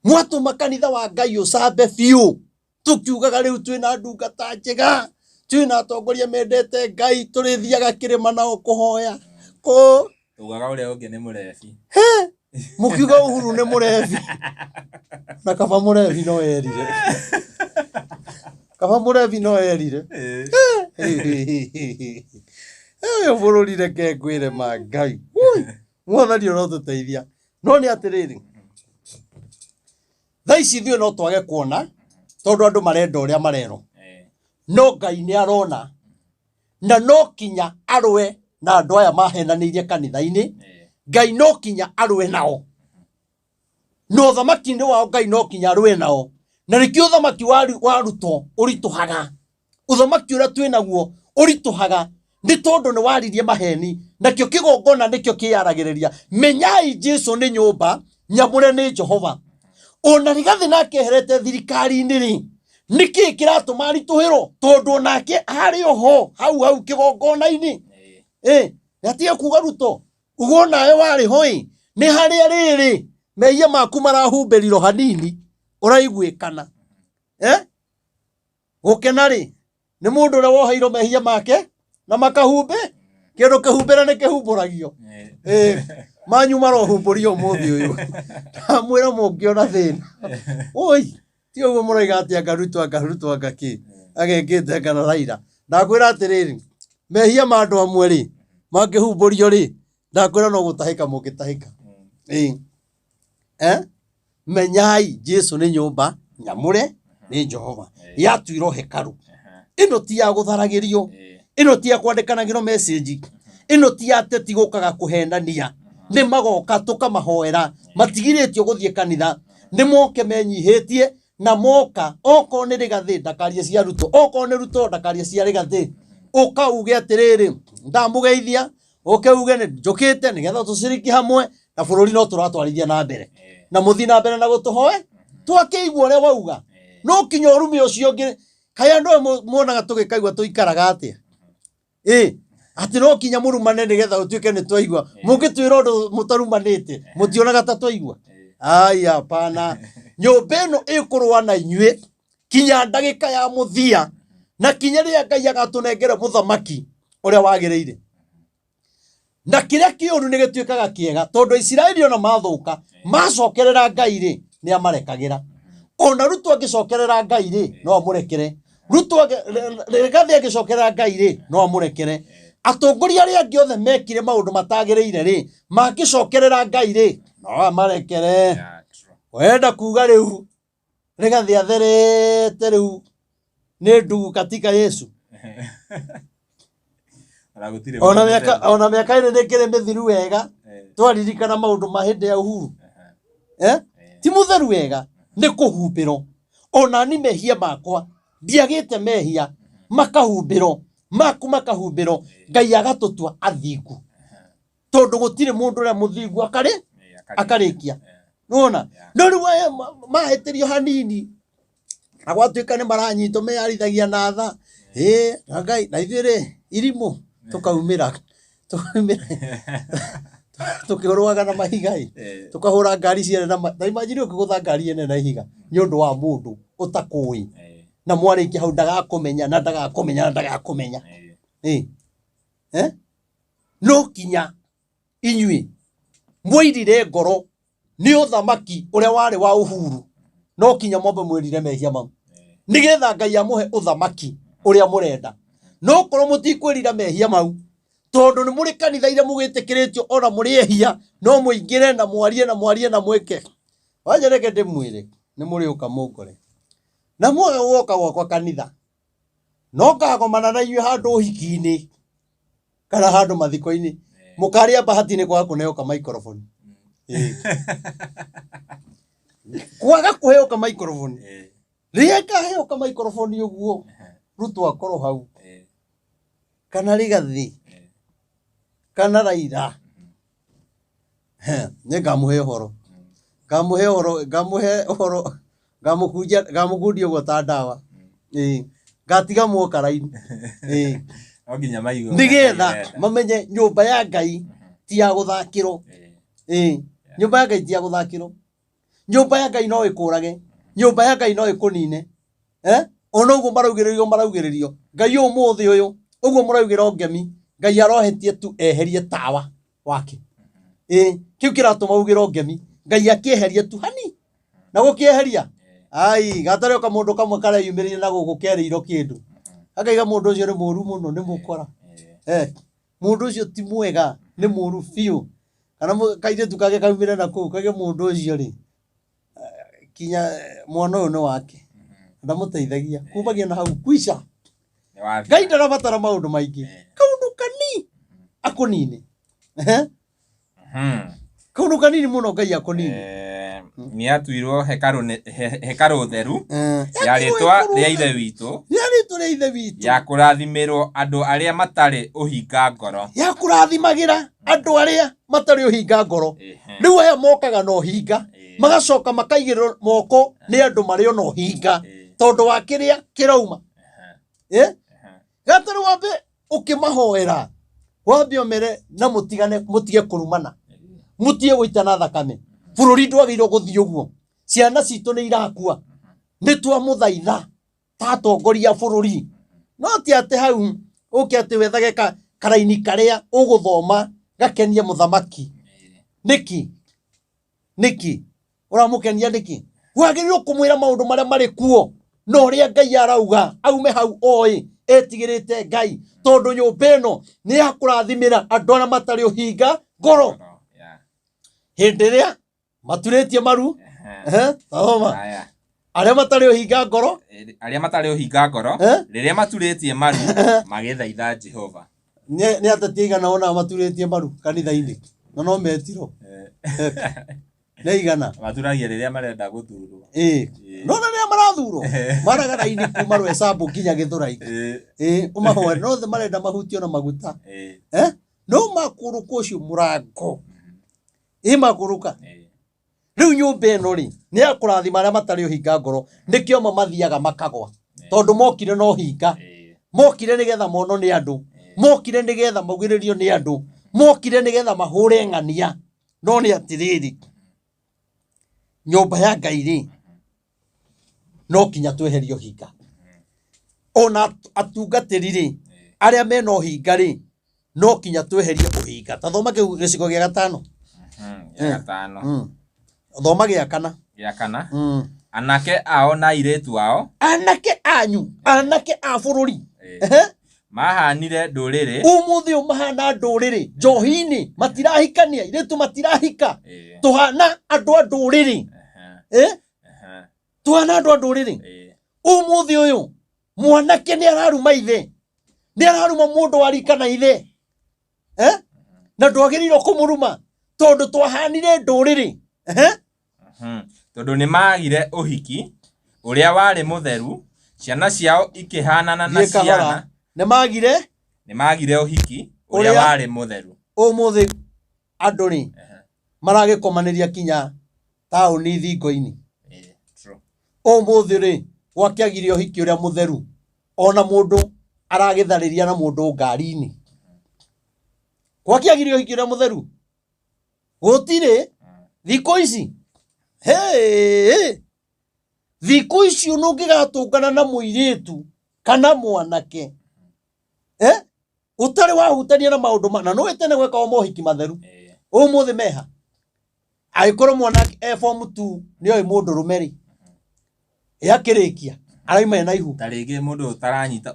mwatuma kanitha wa Ngai ucabe biu tukiugaga riu twina ndungata njega twina atongoria mendete Ngai turithiaga kirima nao kuhoya ko ugaga uria ungi ni murebi mukiuga Uhuru ni murebi na kaba murebi no erire kaba murebi no erire yo bururi reke ngwire ma Ngai mwathani no tuteithia no ni atiriri thaici thiũ no twage kuona tondu andu marenda uria marero no Ngai ni arona na no kinya arwe na andu aya mahenanirie kanitha-ini Ngai no kinya arwe nao no thamaki ni wao Ngai no kinya arwe nao na rikio thamaki wa ruto urituhaga uthamaki uria twinaguo urituhaga ni tondu ni waririe maheni nakio kigongona nikio kiaragiriria menyai Jesu ni nyumba nyamure ni Jehova ona rigathi nake herete thirikari-inĩ rĩ niki kiratũma aritũhĩrwo tondu nake harĩ oho hau kĩgongona-inĩ gatige kuga Ruto uguo nawe warĩ ho nĩ harĩa rĩrĩ mehia maku marahumbĩrirwo hanini ũraiguĩkana gũkena rĩ nĩ mũndũ ũrĩa woheirwo mehia make na makahumbe kĩndũ kĩhumbĩre nĩ kĩhumbũragio manyu marohumbũrio ũmũthĩ ũyũ ndamwĩra mũngĩona thĩna oi ti ũguo mũraiga atĩ Ruto angakĩ agekĩte kana Raila ndakwĩra atĩrĩrĩ mehia ma andũ amwe rĩ mangĩhumbũrio rĩ ndakwĩra no gũtahĩka mũngĩtahĩka menyai Jesu nĩ nyũmba nyamũre nĩ Jehova yatuirwo hekaru ĩno ti ya gũtharagĩrio ĩno ti ya kwandĩkanagĩrwo message ĩno ti ya teti gũkaga kũhenania nĩ magoka tũkamahoera matigirĩtio gũthiĩ kanitha nĩ moke menyihĩtie na moka oko nĩ Rigathi ndakarie cia Ruto oko nĩ Ruto ndakarie cia Rigathi ũkauge atĩrĩrĩ ndamũgeithia ũkeuge nĩ njũkĩte nĩgetha tũciriki hamwe na bũrũri no tũratwarithia na mbere na mũthi na mbere na gũtũhoe twakĩigua ũrĩa wauga no kinya ũrume ũcio ũngĩ kaĩ andũ muonaga tũgĩkaigua tũikaraga atĩa atĩ no kinya mũrumane nĩgetha ũtuĩke nĩ twaigua mũngĩtwĩra ũndũ mũtarumanĩte mũtionaga ta twaigua hapana nyũmba ĩno ĩkũrũa na inyuĩ kinya ndagĩka ya mũthia na kinya rĩrĩa Ngai agatũnengera mũthamaki ũrĩa wagĩrĩire na kĩrĩa kĩũru nĩ gĩtuĩkaga kĩega tondũ Isiraeli ona mathũka macokerera Ngai rĩ nĩ amarekagĩra ona Ruto angĩcokerera Ngai rĩ no amũrekere Ruto Rigathi angĩcokerera Ngai rĩ no amũrekere atongoria arĩa angĩ othe mekire maũndũ matagĩrĩire rĩ mangĩcokerera Ngai rĩ no amarekere wenda kuga rĩu Rigathi atherete rĩu nĩ ndugu katika Yesu ona mĩaka ĩrĩ nĩkĩrĩ mĩthiru wega twaririkana maũndũ ma hĩndĩ ya Uhuru ti mũtheru wega nĩ kũhumbĩrwo ona ni mehia makwa ndiagĩte mehia makahumbĩrwo maku makahumbĩrwo Ngai agatũtua athingu tondũ gũtirĩ mũndũ ũrĩa mũthingu akarĩkia nona no rĩu mahĩtĩrio hanini na gwatuĩka nĩ maranyitwo meyarithagia na tha na Ngai na ithuĩ irimũ tukaumĩra tukĩrũaga na mahiga tukahũra ngari ciene na imagine ũkĩgũtha ngari ene na ihiga nĩ ũndũ wa mũndũ ũtakũĩ na mwarĩkia hau ndagakomenya no kinya inyuĩ mwĩrire ngoro nĩ ũthamaki ũrĩa warĩ wa Uhuru no kinya mwambe mwĩrire mehia mau nĩgetha Ngai amũhe ũthamaki ũrĩa mũrenda no korwo mũtikwĩrira mehia mau tondu nĩ mũrĩ kanitha iria mũgĩtĩkĩrĩtio ona mũrĩ ehia no mũingĩre na mwĩke wanjereke ndĩmwĩre nĩ mũrĩ ũka mũngore na mwoga woka gwakwa kanitha no kagomana na inyuĩ handũ ũhiki-inĩ kana handũ mathiko-inĩ mũkarĩa bahati-inĩ kwaga kũneoka microphone kwaga kũheoka microphone rĩrĩa kaheoka microphone ũguo Ruto akorwo hau kana Rigathi kana Raila nĩngamũhe ũhoro ngamũkundia ũguo ta ndawa ngatiga muoka raini nĩgetha mamenye nyũmba ya Ngai ti ya gũthakĩrwo nyũmba ya Ngai ti ya gũthakĩrwo nyũmba ya Ngai no ĩkũrage nyũmba ya Ngai no ĩkũnine ona ũguo maraugĩrĩrio Ngai ũmũthĩ ũyũ ũguo mũraugĩra ngemi Ngai arohetie tu eherie tawa wake kĩu kĩratũma ugĩra ngemi Ngai akĩeherie tu hani na gũkĩeheria gatarĩ oka mũndũ kamwe kareyumĩrĩrie na gũgũkerĩirwo kĩndũ akaiga mũndũ ũcio nĩ mũru mũno nĩ mũkora mũndũ ũcio ti mwega nĩ mũru biũ kana kairĩtu kage kaumĩre na kũu kage mũndũ ũcio rĩ kinya mwana ũyũ nĩ wake ndamũteithagia kumagia na hau kwisha Ngai ndarabatara maũndũ maingĩ kaũndũ kani akũnine kaũndũ kanini mũno Ngai akũnine nĩ atuirwo hekarũ theru ya rĩtwa rĩa ithe witũ ya kũrathimĩrwo andũ arĩa matarĩ ũhinga ngoro ya kũrathimagĩra andũ arĩa matarĩ ũhinga ngoro rĩu aya mokaga na ũhinga magacoka makaigĩrĩrwo moko nĩ andũ marĩ ona ũhinga tondũ wa kĩrĩa kĩrauma gatarĩ wambe ũkĩmahoera wambe ũmere na mũtige kũrumana mũtige gũitana thakame bũrũri ndwagĩrĩirwo gũthiĩ ũguo ciana citũ nĩ irakua nĩ twamũthaitha ta atongoria bũrũri no ti atĩ hau ũke atĩ wethage karaini karĩa ũgũthoma gakenie mũthamaki nĩki ũramũkenia nĩki wagĩrĩirwo kũmwĩra maũndũ marĩa marĩ kuo no ũrĩa Ngai arauga aume hau oĩ etigĩrĩte Ngai tondũ nyũmba ĩno nĩ ya kũrathimĩra andũ arĩa matarĩ ũhinga ngoro hĩndĩ ĩrĩa maturĩtie maru arĩa matarĩ ũhinga ngoro rĩrĩa maturĩtie maru magĩthaitha Jehova nĩ ateti aigana ona maturĩtie maru kanitha-inĩ no metirwo nĩ igana maturagia rĩrĩa marenda gũthurwo no na rĩrĩa marathurwo maragara-inĩ kuma Rwecambu nginya Gĩthũrai ũmahoere no thĩ marenda mahutio na maguta no makũrũka ũcio mũrango makũrũka rĩu nyũmba ĩno rĩ nĩ ya kũrathima arĩa matarĩ ũhinga ngoro nĩkĩo mathiaga makagwa tondũ mokire na ũhinga mokire nĩgetha monwo nĩ andũ mokire nĩgetha maugĩrĩrio nĩ andũ mokire nĩgetha mahũre ng'ania no nĩ atĩrĩrĩ nyũmba ya Ngai rĩ no kinya tweherie ũhinga ona atungatĩri rĩ arĩa mena ũhinga rĩ no kinya tweherie ũhinga ta thoma kĩu gĩcigo gĩa gatano thoma gĩa kana anake ao na airĩtu ao anake anyu anake a bũrũri mahanire ndũrĩrĩ ũmũthĩ mahana ndũrĩrĩ njohi-inĩ matirahikania airĩtu matirahika tũhana andũ a ndũrĩrĩ tũhana andũ a ndũrĩrĩ ũmũthĩ ũyũ mwanake nĩ araruma ithe nĩ araruma mũndũ wa rika na ithe na ndwagĩrĩirwo kũmũruma tondũ twahanire ndũrĩrĩ tondũ nĩ magire ũhiki ũrĩa warĩ mũtheru ciana ciao ikĩhanana na ciana nĩ magire ũhiki ũrĩa warĩ mũtheru ũmũthĩ andũ rĩ maragĩkomanĩria kinya taũni thingo-inĩ ũmũthĩ rĩ gwakĩagire ũhiki ũrĩa mũtheru ona mũndũ aragĩtharĩria na mũndũ ngari-inĩ gwakĩagire ũhiki ũrĩa mũtheru gũtirĩ thikũ ici thikũ icio nũngĩgatũngana na mũirĩtu kana mwanake ũtarĩ wahutania na maũndũ mana no wĩtene gweka mohiki matheru ũmũthĩ meha agĩkorwo mwanake form 2 nĩoĩ mũndũ rũmeri akĩrĩkia araima na ihu ta rĩngĩ mũndũ ũtaranyita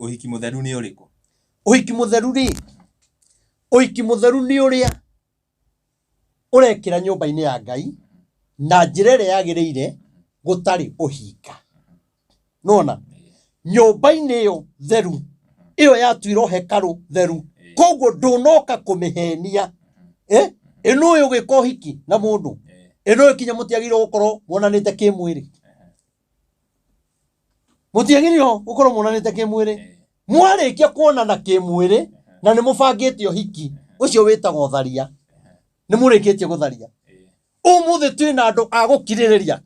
ũhiki mũtheru nĩ ũrĩkũ ũhiki mũtheru rĩ ũhiki mũtheru nĩ ũrĩa ũrekĩra nyũmba-inĩ ya Ngai na njĩra ĩrĩa yagĩrĩire gũtarĩ ũhinga nona nyũmba-inĩ ĩyo theru ĩyo yatuirwo hekarũ theru koguo ndũnoka kũmĩhenia ĩno ũyũ gwĩka ũhiki na mũndũ ĩno ũyũ kinya mũtiagĩrĩirwo gũkorwo muonanĩte kĩmwĩrĩ mũtiagĩrĩirwo gũkorwo muonanĩte kĩmwĩrĩ mwarĩkia kuonana kĩmwĩrĩ na nĩ mũbangĩte ũhiki ũcio wĩtagwo tharia nĩ mũrĩkĩtie gũtharia ũmũthĩ twĩna andũ a gũkirĩrĩria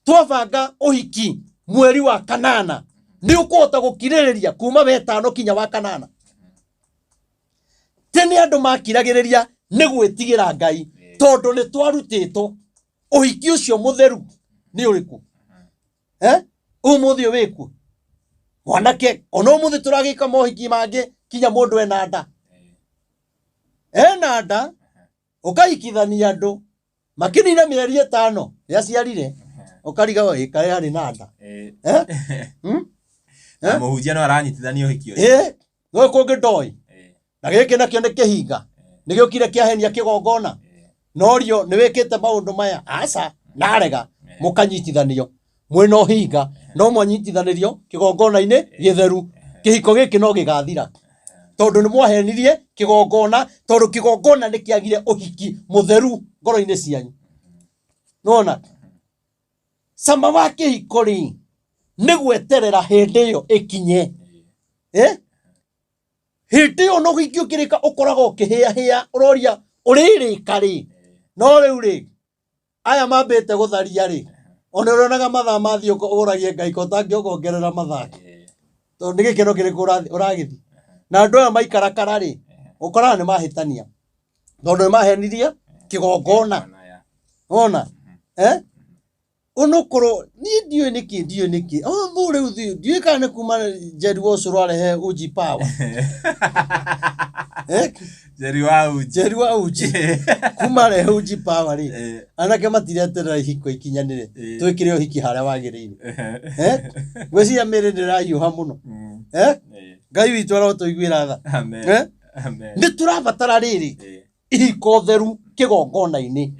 twabanga ũhiki mweri wa kanana nĩ ũkũhota gũkirĩrĩria kuma wetano kinya wa kanana tene andũ makiragĩrĩria nĩ gwĩtigĩra Ngai tondũ nĩ twarutĩtwo ũhiki ũcio mũtheru nĩ ũrĩkũ ũmũthĩ wĩkuo mwanake ona ũmũthĩ tũragĩka mohiki mangĩ kinya mũndũ ena nda ũkahikithania andũ makĩnina mĩeri 5 yaciarire ũkariga kaĩ arĩ na nda na mũhunjia no aranyitithania ũhiki ũyũ no kũngĩ ndoĩ na gĩkĩ nakĩo nĩ kĩhinga nĩ gĩũkire kĩahenia kĩgongona norio nĩ wĩkĩte maũndũ maya aca narega mũkanyitithanio mwĩna ũhinga no mwanyitithanĩrio kĩgongona-inĩ gĩtheru kĩhiko gĩkĩ no gĩgathira tondũ nĩ mwahenirie kĩgongona tondũ kĩgongona nĩ kĩagire ũhiki mũtheru ngoro-inĩ cianyu nona sama wa kĩhiko rĩ nĩ gweterera hĩndĩ ĩyo ĩkinye hĩndĩ ĩyo no ũhiki ũkĩrĩka ũkoragwo ũkĩhĩahĩa ũroria ũrĩrĩka rĩ no rĩu rĩ aya mambite gutharia ri ona uronaga mathaa mathio uragie ngai ko tangiongerera mathaa to nĩ gĩkeno kĩrĩkũ ũragithi na andũ aya maikarakara ri ũkoraga nĩ mahĩtania tondũ nĩ mahenirie kĩgongona ona unokorwo ni ndiũĩ nĩkĩ thũ rĩu ndiũĩ kana nĩ kuma Jerry Wosu rwarehe Uji Power Jerry wa Uji kuma rehe Uji Power ri anake matireterera ihiko ikinyanire twĩkĩre ũhiki harĩa wagĩrĩire gwĩciria mĩrĩ ndĩrahiũha mũno Ngai witũ arotũiguĩra tha nĩ tũrabatara rĩrĩ ihiko theru kĩgongona-inĩ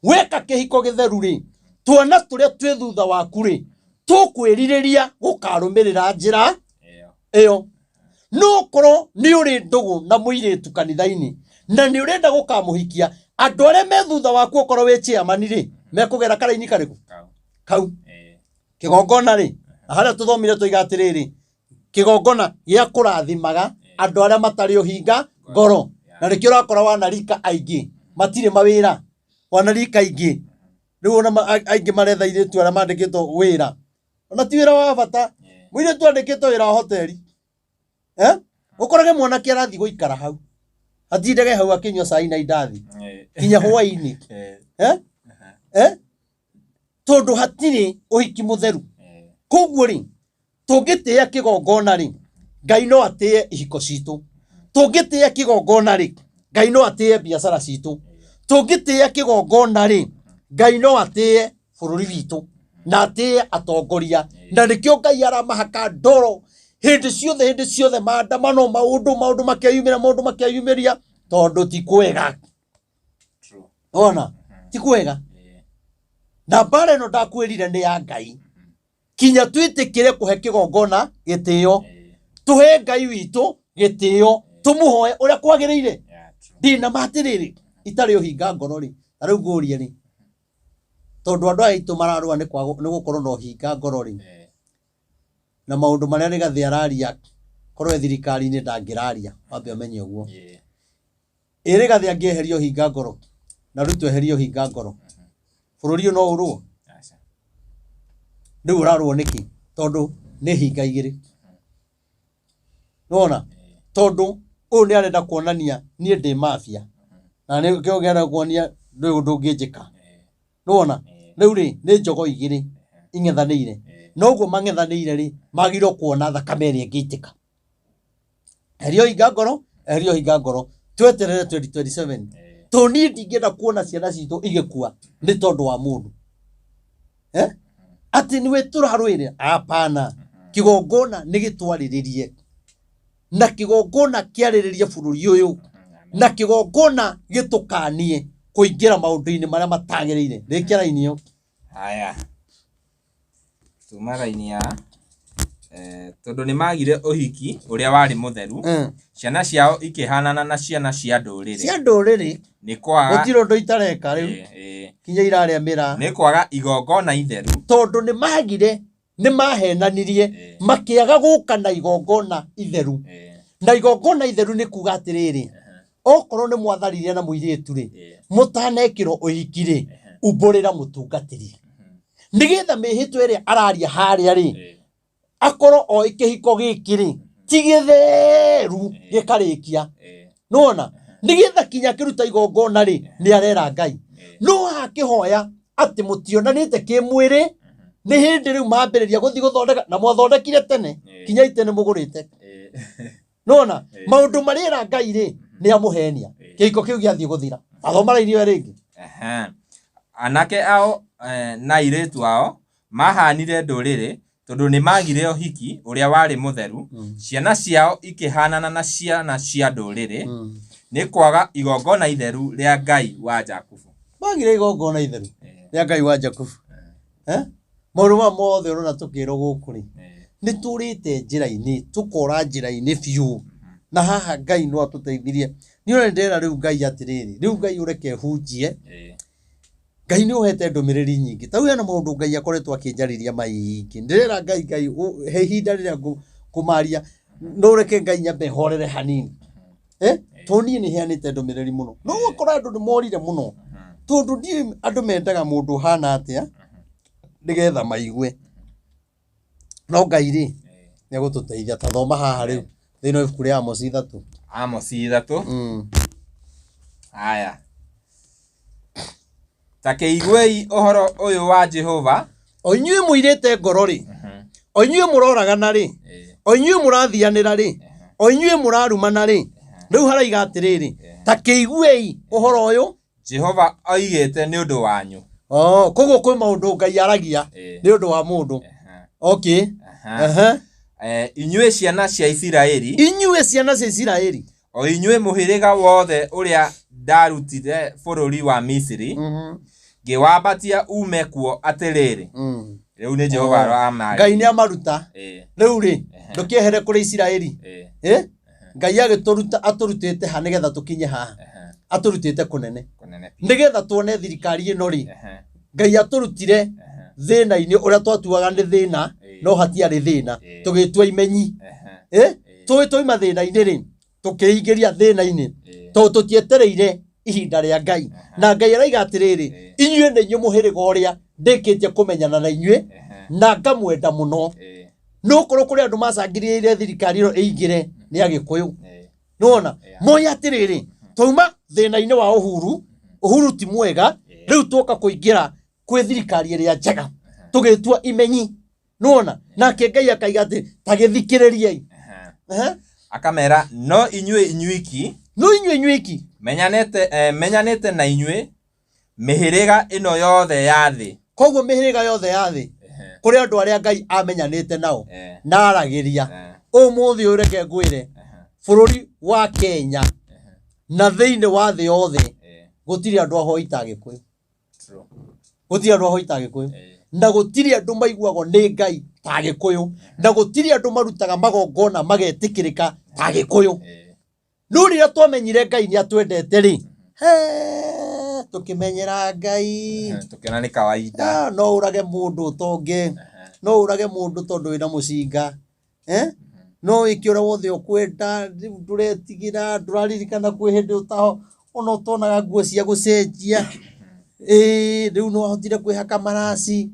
weka kĩhiko gĩtheru rĩ tuona tũrĩa twĩ thutha waku rĩ tũkwĩrirĩria gũkarũmĩrĩra njĩra ĩyo no korwo nĩ ũrĩ ndũgũ na mũirĩtu kanitha-inĩ na nĩ ũrenda gũkamũhikia andũ arĩa me thutha waku okorwo wĩ chairman rĩ mekũgera karaini karĩkũ kau kĩgongona rĩ harĩa tũthomire tũiga atĩrĩrĩ kĩgongona gĩa kũrathimaga andũ arĩa matarĩ ũhinga ngoro na nĩkĩo ũrakora wanarika aingĩ matirĩ mawĩra wanarika aingĩ rĩu ona aingĩ maretha airĩtu arĩa mandĩkĩtwo wĩra ona ti wĩra wa bata mũirĩtu andĩkĩtwo wĩra wa hoteli ũkorage mwanake arathiĩ gũikara hau atindage hau akĩnyua cai na indathi kinya hwaĩ-inĩ tondũ hatirĩ ũhiki mũtheru koguo rĩ tũngĩtĩa kĩgongona rĩ Ngai no atĩe ihiko citũ tũngĩtĩa kĩgongona rĩ Ngai no atĩe biacara citũ tũngĩtĩa kĩgongona rĩ Ngai no atĩe bũrũri witũ na atĩe atongoria na nĩkĩo Ngai aramahaka ndoro hĩndĩ ciothe maandamano maũndũ makĩyumĩria tondũ ti kwega ona ti kwega na mbara ĩno ndakwĩrire nĩ ya Ngai kinya twĩtĩkĩre kũhe kĩgongona gĩtĩo tũhe Ngai witũ gĩtĩo tũmũhoe ũrĩa kwagĩrĩire ndina matirĩrĩ itarĩ ũhinga ngoro rĩ rĩu ngũria rĩ tondũ andũ aitũ mararũa nĩ gũkorwo na ũhinga ngoro rĩ na maũndũ marĩa Rigathĩ araria korwo thirikari-inĩ ndangĩraria wambe ũmenye ũguo Rigathĩ angĩeheria ũhinga ngoro na rĩu tweherie ũhinga ngoro bũrũri no ũrũo rĩu ũrarũo nĩkĩ tondũ nĩ hinga igĩrĩ nona tondũ ũyũ nĩ arenda kuonania niĩ ndĩ mafia na nĩkĩo ngĩenda kuonia ndũngĩnjĩka nona rĩu rĩ nĩ njogo igĩrĩ ing'ethanĩire noguo mang'ethanĩire rĩ magĩrĩirwo kuona thakame ĩrĩa ĩngĩitĩka eheria ũhinga ngoro tweterere 2027 tondũ niĩ ndingĩenda kuona ciana citũ igĩkua nĩ tondũ wa mũndũ atĩ nĩwe tũrarũĩrĩra hapana kĩgongona nĩ gĩtwarĩrĩrie na kĩgongona kĩarĩrĩrie bũrũri ũyũ na kĩgongona gĩtũkanie kũingĩra maũndũ-inĩ marĩa matagĩrĩire rĩkia raini ĩyo haya tuma raini ya tondũ nĩ magire ũhiki ũrĩa warĩ mũtheru ciana ciao ikĩhanana na ciana cia ndũrĩrĩ nĩ kwaga gũtirĩ ũndũ itareka rĩu kinya irarĩa mĩraa nĩ kwaga igongona itheru tondũ nĩ mahenanirie makĩaga gũka na igongona itheru na igongona itheru nĩ kuga atĩrĩrĩ okorwo nĩ mwatharire na mũirĩtu rĩ mũtanekĩrwo ũhiki rĩ umbũrĩra mũtungatĩri nĩgetha mĩhĩtwa ĩrĩa araria harĩa rĩ akorwo o kĩhiko gĩkĩ rĩ ti gĩtheru gĩkarĩkia nona nĩgetha kinya kĩruta igongona rĩ nĩ arera Ngai no hakĩhoya atĩ mũtionanĩte kĩmwĩrĩ nĩ hĩndĩ rĩu mambĩrĩria gũthiĩ gũthondeka na mwathondekire tene kinya itene mũgũrĩte nona maũndũ marĩra Ngai rĩ nĩ amũhenia kĩhiko kĩu gĩathiĩ gũthira athoma raini ĩyo rĩngĩ anake ao na airĩtu ao mahanire ndũrĩrĩ tondũ nĩ magire ũhiki ũrĩa warĩ mũtheru ciana ciao ikĩhanana na ciana cia ndũrĩrĩ nĩ kwaga igongona itheru rĩa Ngai wa Jakubu magire igongona itheru rĩa Ngai wa Jakubu maũndũ mothe ũrona tũkĩrwo gũkũ rĩ nĩ tũrĩte njĩra-inĩ tũkora njĩra-inĩ biũ na haha Ngai no atũteithirie nĩ ũrĩa ndĩrera rĩu Ngai atĩrĩrĩ rĩu Ngai ũreke hunjie Ngai nĩ ũhete ndũmĩrĩri nyingĩ ta hena maũndũ Ngai akoretwo akĩnjarĩria maingĩ ndĩrera Ngai he ihinda rĩrĩa kũmaria no reke Ngai nyambe horere hanini tondũ niĩ nĩ heanĩte ndũmĩrĩri mũno no ũkora andũ nĩ morire mũno tondu ndi andu mendaga mundu hana atia nigetha maigue no Ngai ri ni gututeithia ta thoma haha riu thino ibuku ria Amos 3 Amos 3 haya takeiguei ohoro uyu wa Jehova o inyuĩ muirĩte ngoro ri o inyuĩ muroragana ri o inyuĩ murathianĩra ri o inyuĩ murarumana ri riu haraiga atiriri takeiguei ohoro uyu Jehova oigĩte nĩ ũndũ wanyu koguo kwĩ maũndũ Ngai aragia nĩ ũndũ wa mũndũ okay inyuĩ ciana cia Isiraeli inyuĩ ciana cia Isiraeli o inyuĩ mũhĩrĩga wothe ũrĩa ndarutire bũrũri wa Misiri ngĩwambatia ume kuo atĩrĩrĩ rĩu nĩ Jehova aramaaria Ngai nĩ amaruta rĩu rĩ ndũkĩehere kũrĩ Isiraeli Ngai agĩtũruta atũrutĩte ha nĩgetha tũkinye haha atũrutĩte kũnene nĩgetha tuone thirikari ĩno rĩ Ngai atũrutire thĩna-inĩ ũrĩa twatuaga nĩ thĩna no hatiarĩ thĩna tũgĩtua imenyi tũima thĩna-inĩ rĩ tũkĩingĩria thĩna-inĩ tondũ tũtietereire ihinda rĩa Ngai na Ngai araiga atĩrĩrĩ inyuĩ nĩ inyuĩ mũhĩrĩga ũrĩa ndĩkĩtie kũmenyana na inyuĩ na ngamwenda mũno no korwo kũrĩ andũ macangĩrĩire thirikari ĩno ĩingĩre nĩ Agĩkũyũ nĩwona moya atĩrĩrĩ twauma thĩna-inĩ wa Uhuru ti mwega rĩu twoka kũingĩra kwĩ thirikari ĩrĩa njega tũgĩtua imenyi nĩwona nake Ngai akaiga atĩ ta gĩthikĩrĩriei akamera no inyuĩ inyuiki menyanĩte na inyuĩ mĩhĩrĩga ĩno yothe ya thĩ koguo mĩhĩrĩga yothe ya thĩ kũrĩ andũ arĩa Ngai amenyanĩte nao na aragĩria ũmũthĩ ũreke ngwĩre bũrũri wa Kenya na thĩinĩ wa thĩ yothe gũtirĩ andũ ahoi ta Agĩkũyũ gũtirĩ andũ ahoi ta Agĩkũyũ na gũtirĩ andũ maiguagwo nĩ Ngai ta Agĩkũyũ na gũtirĩ andũ marutaga magongona magetĩkĩrĩka ta Agĩkũyũ no rĩrĩa twamenyire Ngai nĩ atwendete rĩ tũkĩmenyera Ngai tũkĩona nĩ kawaida no ũrage mũndũ ũtonge no ũrage mũndũ tondũ wĩna mũcinga no wĩke ũrĩa wothe ũkwenda ndũretigĩra ndũraririkana kwĩ hĩndĩ ũtaho ona ũtonaga nguo cia gũcenjia rĩu no wahotire kwĩhaka maraci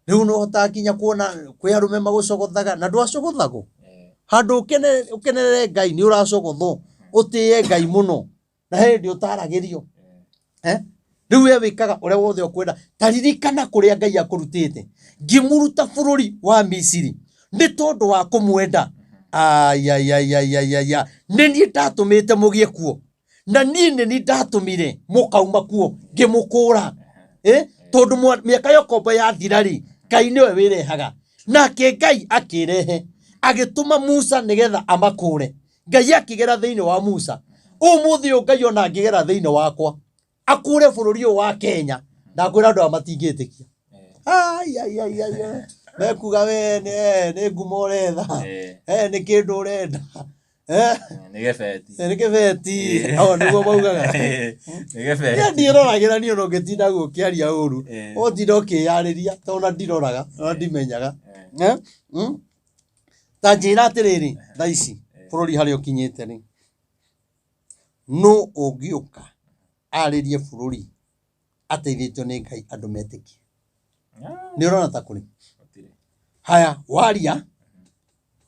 rĩu no ũhotaga kinya kuona kwĩ arũme magũcogothaga na ndwacogothagwo handũ ũkenerere Ngai nĩ ũracogothwo ũtĩye Ngai mũno na hĩndĩ ũtaragĩrio rĩu we wĩkaga ũrĩa wothe ũkwenda taririkana kũrĩa Ngai akũrutĩte ngĩmũruta bũrũri wa Misiri nĩ tondũ wa kũmwenda nĩ niĩ ndatũmĩte mũgĩe kuo na niĩ nĩ niĩ ndatũmire mũkauma kuo ngĩmũkũra tondũ mĩaka ya ũkombo yathira rĩ Ngai nĩwe wĩrehaga nake Ngai akĩrehe agĩtũma Musa nĩgetha amakũre Ngai akĩgera thĩinĩ wa Musa ũmũthĩ ũyũ Ngai ona angĩgera thĩinĩ wakwa akũre bũrũri ũyũ wa Kenya ndakwĩra andũ matingĩtĩkia mekuga we nĩ ngumo ũretha nĩ kĩndũ ũrenda nĩ gĩbeti nĩguo maugaga ndiĩroragĩra niĩ ona ũngĩtinda gũkĩaria ũru ũtinda ũkĩyarĩria tondũ ndiroraga ona ndimenyaga ta njĩra atĩrĩrĩ thaa ici bũrũri harĩa ũkinyĩte rĩ no ũngĩũka arĩrie bũrũri ateithĩtio nĩ Ngai andũ metĩkie nĩ ũrona ta kũrĩ haya waria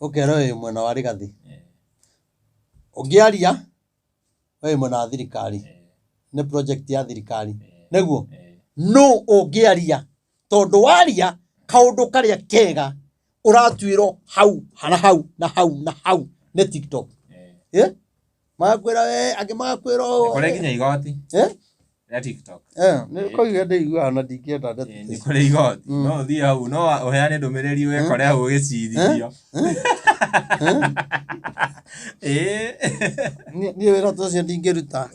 ũkera wĩ mwena wa Rigathĩ ũngĩaria wĩ mwena wa thirikari nĩ project ya thirikari nĩguo no ũngĩaria tondũ waria kaũndũ karĩa kega ũratuĩrwo hau na hau na hau na hau nĩ TikTok magakwĩra we angĩ magakwĩrwo kũrĩ nginya igoti ya TikTok nĩ koiga ndĩiguaga na ndingĩenda nĩ kũrĩ igoti no ũthiĩ hau no ũheane ndũmĩrĩri wekore hau ũgĩcirithio niĩ wĩra ta ũcio ndingĩruta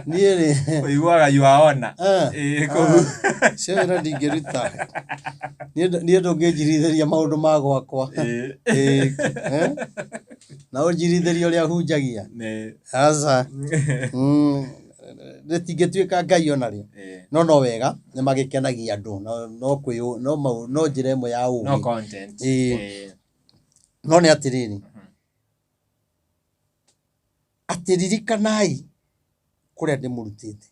niĩ rĩ ũiguaga yuaona cio wĩra ndingĩruta niĩ ndũngĩnjirithĩria maũndũ ma gwakwa na ũnjirithĩrie ũrĩa hunjagia aca rĩtingĩtuĩka Ngai onarĩo no wega nĩ magĩkenagia andũ no njĩra ĩmwe ya ũũgĩ no nĩ atĩrĩrĩ atĩririkanai kũrĩa ndĩmũrutĩte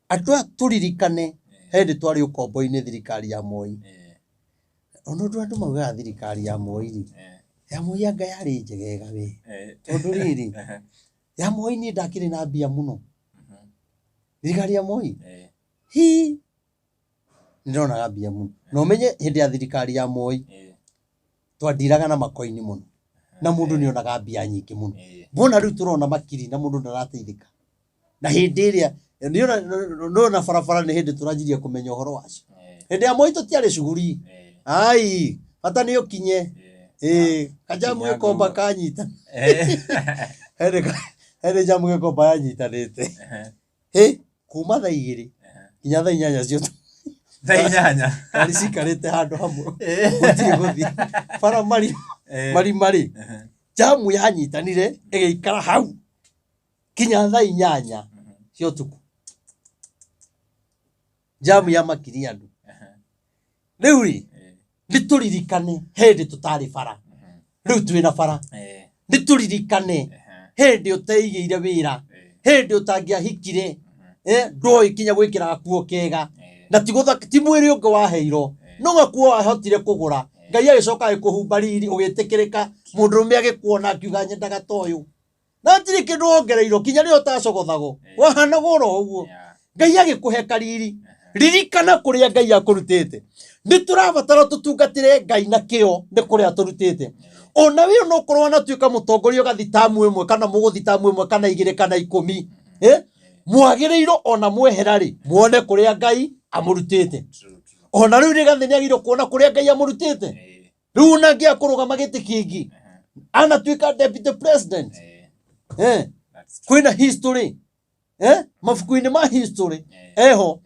Atwa turirikane hindi twari ukombo-ini thirikari ya Moi. Ono ndu mauga thirikari ya Moi ri. Ya Moi anga yari njegega we. Tondu riri. Ya Moi ni ndakiri na mbia muno. Thirikari ya Moi. Hi. Ndona mbia muno. No menye hindi ya thirikari ya Moi. Twandiraga na makoini muno. Na mundu ni onaga mbia nyingi muno. Bona riu turona makiri na mundu ndarateithika. Na hindi iria niona barabara ni hindi turanjiria kumenya uhoro wacio. Hindi ya Moi tutiari shughuli. Ai, hata ni ukinye. Kajamu gekomba kanyita. Hindi jamu gekomba yanyitanite. Kuma thaa 2 kinya thaa 8 cio. Thaa 8. Kari cikarite handu hamwe. Gutiri guthi. Bara mari. Jamu yanyitanire igeikara hau. Kinya thaa 8 cio tuku. Jamu ya makiri andu. Riu ri nituririkane hindi tutari bara. Riu twina bara. Nituririkane hindi uteigiire wira. Hindi utangiahikire. Ndoi kinya gwikira gakuo kega. Na ti mwiri ungi waheiro. No gakuo ahotire kugura. Ngai agicoka agikuhumba riri ugitikirika. Mundurume agikuona akiuga nyendaga toyu. Na tiri kindu ongereiro kinya ri utacogothago. Wahana goro uguo. Ngai agikuhe kariri. Ririkana kuria Ngai akurutite. Niturabatara tutungatire Ngai na kio ni kuria turutite. Ona wi no korwa na tuika mutongoria gathi tamu imwe kana muguthi tamu imwe kana 2 kana 10. Mwagireiro ona mweherari muone kuria Ngai amurutite. Ona riu rigathi ni agiro kuona kuria Ngai amurutite. Riu na ngia kurugama giti kingi. Ana tuika deputy president. Kwina history. Mafuku-ini ma history. Eho.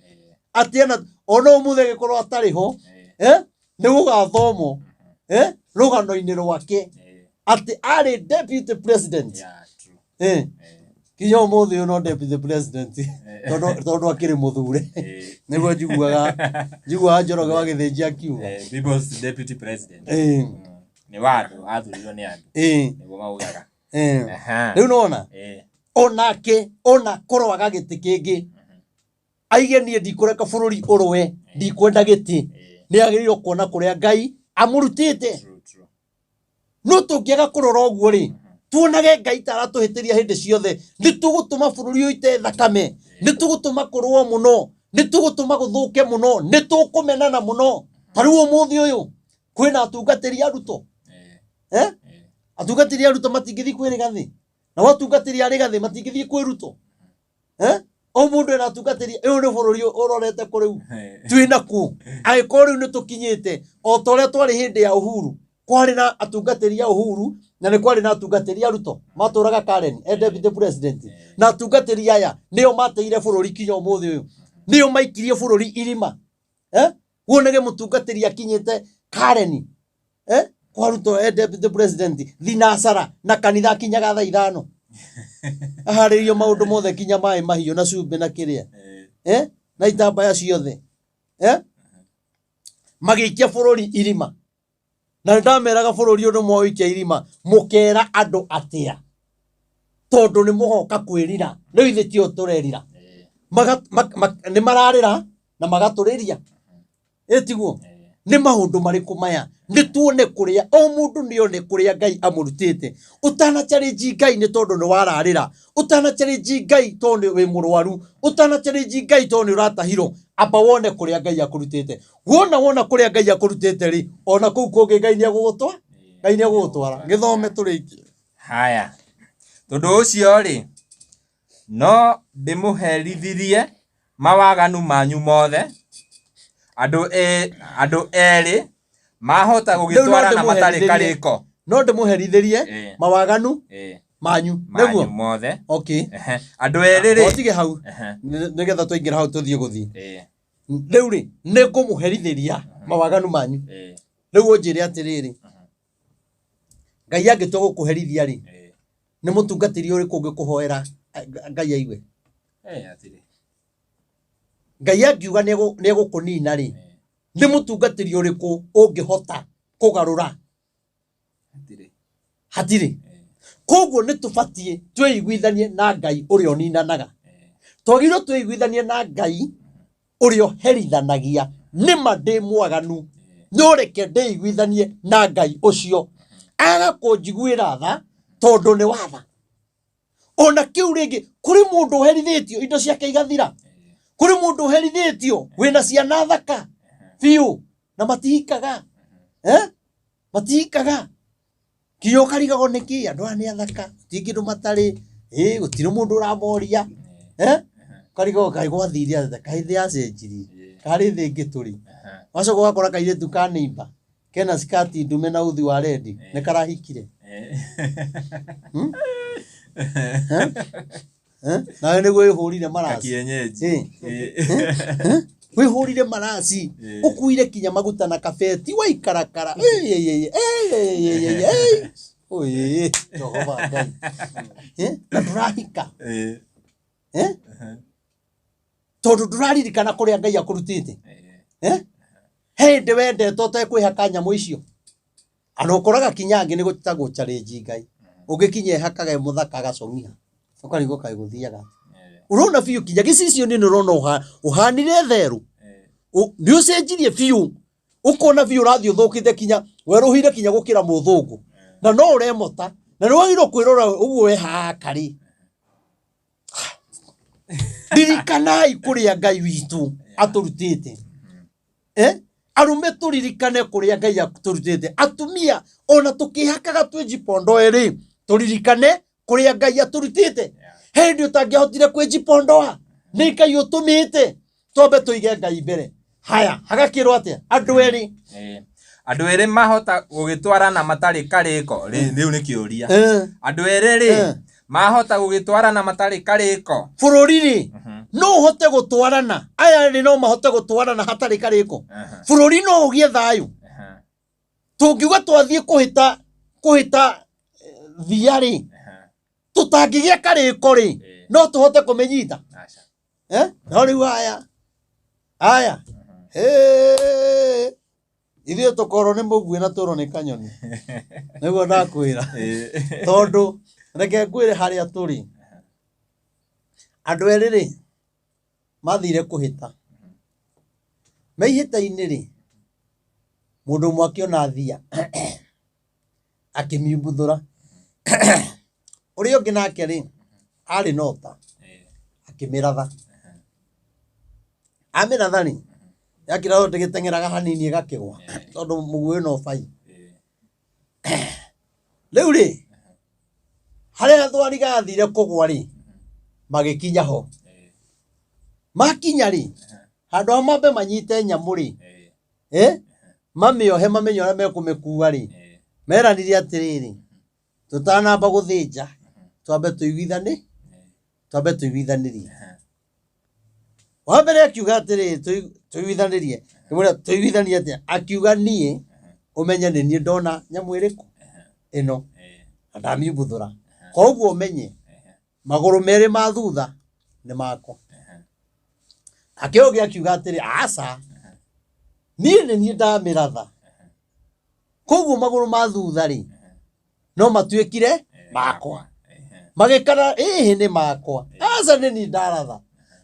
Atiana ono muthe gikorwo atari ho. Ni gugathomo. Rugano-ini rwake. Ati ari deputy president. Kinya umuthi uno deputy president. Tondu akiri muthure. Niguo njiguaga Njoroge wa Githinji akiuga. People's deputy president. Ni watu athurirwo ni andu. Niguo maugaga. Riu nona. Onake ona korwaga giti kingi. Aige nie ndikureka bururi urwe. Ndikwenda giti. Ni agiriro kuona kuria Ngai amurutite. No tungiaga kurora uguo ri. Tuonage Ngai taratuhitiria hindi ciothe. Nitugutuma bururi uite thakame. Nitugutuma kurwo muno. Nitugutuma guthuke muno. Nitukumenana muno. Tariu umuthi uyu kwina atungatiri aruto. Atungatiri aruto matingithi kwirigathi. Na watungatiri arigathi matingithi kwiruto. O mundu ena atungatiri uyu ni bururi urorete kuriu. Twina ku. Agiko riu nitukinyite o tore twari hindi ya uhuru. Kwari na atungatiri ya uhuru na ni kwari na atungatiri aruto. Maturaga Karen deputy president. Na atungatiri aya nio mateire bururi kinyo umuthi uyu. Nio maikirie bururi irima. Wonege mutungatiri akinyite Karen. Kwa Ruto deputy president thinasara na kanitha kinyaga thaa 5. Aharirio maundu mothe kinya mai mahiu na cumbi na kiria. Na itambaya ciothe. Magiikia bururi irima. Na ndameraga bururi undu mwoikia irima mukera andu atia. Tondu ni muhoka kwirira. Riu ithi tio turerira. Ni mararira na magaturiria. Etiguo. Ni maundu mariku maya. Nituone kuria o mundu nione kuria Ngai amurutite. Utana challenge Ngai ni tondu ni wararira. Utana challenge Ngai tondu wi murwaru. Utana challenge Ngai tondu uratahiro. Aba wone kuria Ngai akurutite. Wona kuria Ngai akurutite ri ona kuu kungi Ngai ni agugutwa. Ngai ni agugutwara. Githome turiki. Haya. Tondu ucio ri no ndimuherithirie mawaganu manyu mothe. Andu eri mahota gugitwara na matari kariko. No ndimuherithirie mawaganu manyu. Neguo mothe. Okay. Andu eri ri otige hau. Nigetha tuingira hau tuthie guthi. Riu ri nikumuherithiria mawaganu manyu. Riu njire atiriri. Ngai angitwa gukuherithia ri. Ni mutungatiri uri kungi kuhoera Ngai aigwe. Atiri. Ngai angiuga ni egukunina ri. Ni mutungatiri uriku ungihota kugarura. Hatiri. Koguo nitubatie tweiguithanie na Ngai uri oninanaga. twagirwo twiguithanie na Ngai urio herithanagia nima ndi mwaganu nyoreke ndeiguithanie na Ngai ucio aga kunjiguira tha tondu ni watha ona kiu ringi kuri mundu herithitio indo ciake igathira kuri mundu herithitio wina ciana thaka fiu na matihikaga matihikaga kiyo karigago niki andu ani athaka tingindo matari gutire mundu uramoria karigago kai gwathiria athaka hithi acenjiri kari thingi turi wacoka gakora kairetu ka neighbor kena skati ndume na uthi wa rendi ne karahikire na ne gwe hurire marasi kienyeji we hurire marasi ukuire kinya maguta na kafeti wa ikarakara oye Jehova Ngai na turahika tondu turaririkana kuria Ngai akurutite hindi wendetwo tekwihaka nyamu icio anokoraga kinyangi ni gutagwo challenge Ngai ugikinye hakaga muthaka gacong'ia ukarigo kai guthiaga urona fiu kinya gicicio ni urona uhanire theru ni ucenjirie fiu ukona fiu rathi uthukite kinya weruhire kinya gukira muthungu na no uremota na ni wagiro kwirora uguo we hakari dirikanai kuria Ngai witu aturutite arume turirikane kuria Ngai aturutite atumia ona tukihakaga twijipondo eri turirikane kuria Ngai aturutite hindi utangihotire kwijipondoa ni Ngai utumite tobe tuige Ngai mbere haya hagakirwo atia andu eri mahota gugitwarana matari kariko riu ni kiuria andu eri mahota gugitwarana matari kariko bururi no hote gutwarana aya ri no mahote gutwarana hatari kariko bururi no ugie thayu tungiuga twathie kuhita thiari tutangigia kariko ri no tuhote kumenyita no riu aya ithio tukoro ni muguo na turo ni kanyoni niguo ndakwira tondu reke ngwire haria turi andu eri ri mathire kuhita meihita-ini ri mundu mwaki ona thia akimiumbuthura uria ungi nake ri ari nota akimiratha amiratha ri yakira ndigitengeraga hanini igakigwa tondu muguo no bai riu ri haria thwari gathire kugwa ri magikinya ho makinya ri handu amambe manyite nyamu ri mamiohe mamenyo aria mekumikua ri meranirie atiriri tutanamba guthinja twambe tuiguithanirie wambere akiuga atiriri tuiguithanirie kimura tuiguithanie atia akiuga nie umenye ni nie ndona nyamu iriku ino ndamiumbuthura koguo umenye maguru meri ma thutha ni makwa akioge akiuga atiri asa nie ndamiratha koguo maguru ma thutha ri no matuikire makwa magikara ni makwa asa ni ndaratha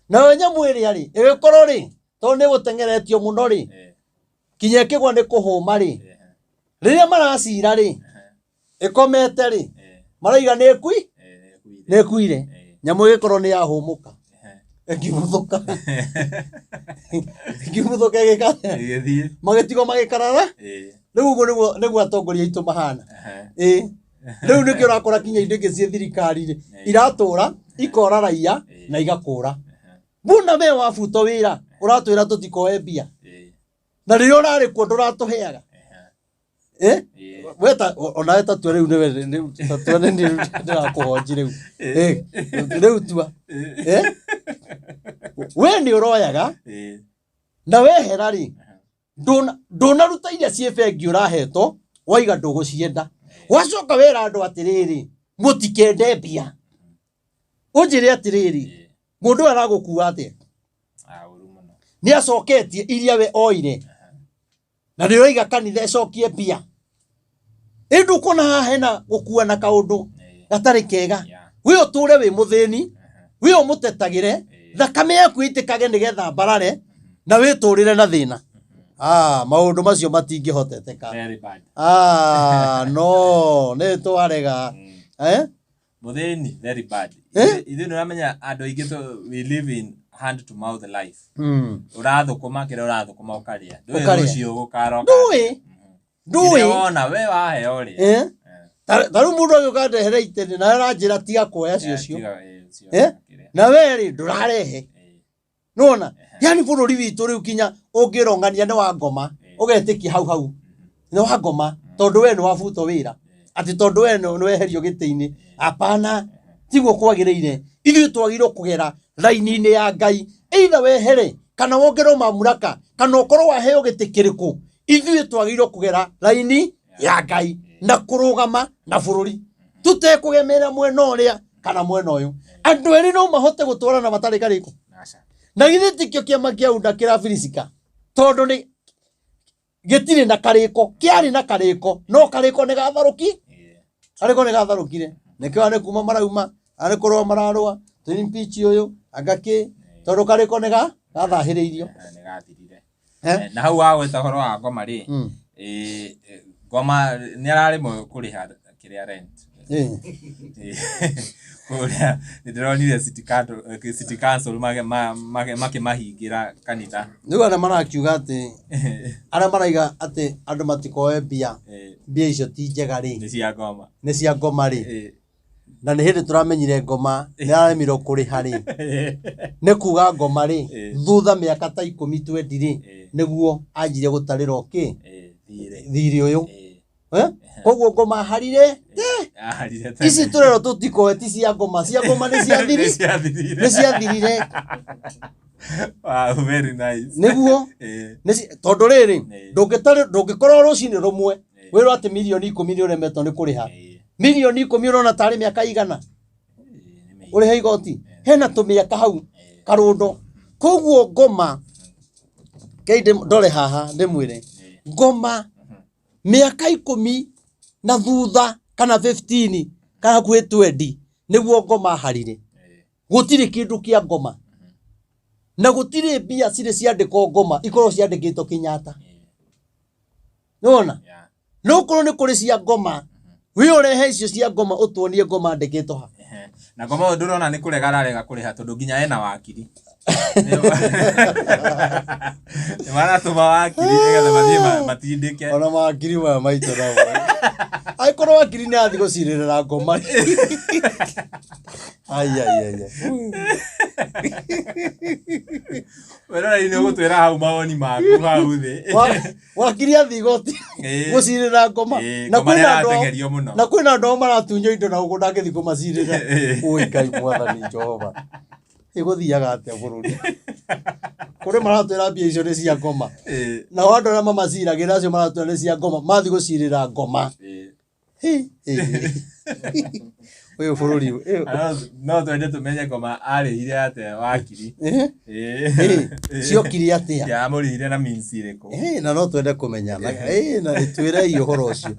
na nyamu iri ri igikoro ri to ni gutengeretio muno ri kinya kigwa ni kuhuma ri riria maracira ri ikomete ri maraiga nekuire nyamu igikoro ni yahumuka ngibuthuka igithie magetigo magikarara riu uguo niguo atongoria itu mahana riu nikio urakora kinya indo ingi cie thirikari ri iratura ikora raia na igakura mbuna we wabuto wira uratwira tutikoe mbia na riria urari kuo nduratuheaga weta ona eta tu riu ni tatuane ni ndirakuhonji riu riu tua we ni uroyaga na wehera ri ndunaruta iria cie bengi urahetwo waiga ndugucienda wacoka wera andu atiriri mutikende mbia unjire atiriri mundu aragukua atia ni acoketie iria we oire na ni oiga kanitha ecokie mbia indu kuna hena gukua na kaundu gatari kega we uture we muthini we umutetagire thakame yaku itikage nigetha mbarare na witurire na thina maundu macio matingĩhoteteka very bad no nĩ twarega muthĩni very bad ithuĩ nĩũramenya andũ aingĩ we live in hand to mouth life ũrathũkũma kĩrĩa ũrathũkũma ũkarĩa ndũĩ rũciũ gũkaroka ndũĩ wona we waheo rĩ tarĩu mũndũ agĩũka ndehere itene na aranjĩra tiga kuoya cio na we rĩ ndũrarehe nĩwona yani bũrũri witũ rĩu kinya ũngĩrongania nĩ wa ngoma ũgetĩkia hau nĩ wa ngoma tondũ we nĩ wabutwo wĩra atĩ tondũ we nĩ weherio gĩtĩ-inĩ apana tiguo kwagĩrĩire ithuĩ twagĩrĩirwo kũgera raini-inĩ ya Ngai either wehere kana wongerwo mamuraka kana ũkorwo waheo gĩtĩ kĩrĩkũ ithuĩ twagĩrĩirwo kũgera raini ya Ngai na kũrũgama na bũrũri tutekũgemera mwena ũrĩa kana mwena ũyũ andũ erĩ no mahote gũtwarana matarĩ karĩko na githĩ tikio kĩama kĩa UNDA kĩrabirisika tondũ nĩ gĩtirĩ na karĩko kĩarĩ na karĩko no karĩko nĩ gatharũkire nĩkĩo nĩ kuma marauma arĩ kũrũa mararũa twin pitch ũyũ agakĩ tondũ karĩko nĩ gathahĩrĩirio nĩ gathirire na hau wagweta horo wa ngoma rĩ ngoma nĩ ararĩmwo kũrĩha kĩrĩa rent Uria nĩndĩronire city council makĩmahingĩra kanitha rĩu arĩa marakiuga atĩ arĩa maraiga atĩ andũ matikoe mbia icio ti njega rĩ nĩ cia ngoma rĩ na nĩ hĩndĩ tũramenyire ngoma nĩ araremirwo kũrĩha rĩ nĩ kuga ngoma rĩ thutha mĩaka ta 10 20 rĩ nĩguo anjire gũtarĩrwo thirĩ ũyũ koguo ngoma harire ici tũrero tũtikoe ti cia ngoma nĩ ciathirire wow very nice nĩguo tondũ rĩrĩ ndũngĩkorwo rũcinĩ rũmwe wĩrwo atĩ milioni 10 nĩ ũremetwo nĩ kũrĩha milioni 10 ũrona tarĩ mĩaka igana ũrĩhe igoti hena tũmĩaka hau karũndo koguo ngoma keide ndore haha ndĩmwĩre ngoma mĩaka 10 na thutha kana 15 kana hakuhĩ 20 nĩguo ngoma harire gũtirĩ kĩndũ kĩa ngoma na gũtirĩ mbia cirĩ ciandĩkwo ngoma ikorwo ciandĩkĩtwo Kenyatta nĩwona no korwo nĩ kũrĩ cia ngoma wĩ ũrehe icio cia ngoma ũtuonie ngoma andĩkĩtwo ha na ngoma ndũrona nĩ kũrega ararega kũrĩha tondũ nginya ena wakiri maratũma wakiri nĩgetha mathiĩ matindĩke ona wakiri maya maitũ nao aikorwo wakiri nĩ athiĩ gũcirĩrĩra ngoma werora nĩ ũgũtwĩra hau mawoni maku hau thĩ wakiri athiĩ igoti gũcirĩrĩra ngoma na kwĩna andũ ao maratunywo indo na ũguo ndangĩthiĩ kũmacirĩra ũĩ Ngai Mwathani Jehova igũthiaga atĩa bũrũri kũrĩ maratwĩra mbia icio nĩ cia ngoma na andũ arĩa mamaciragĩra acio maratwĩra nĩ cia ngoma mathiĩ gũcirĩra ngoma ũyũ bũrũri no twende tũmenye ngoma arĩhire atĩa wakiri ciokire atĩa yamũrĩhire na means ĩrĩkũ na no twende kũmenya na twĩre ũhoro ũcio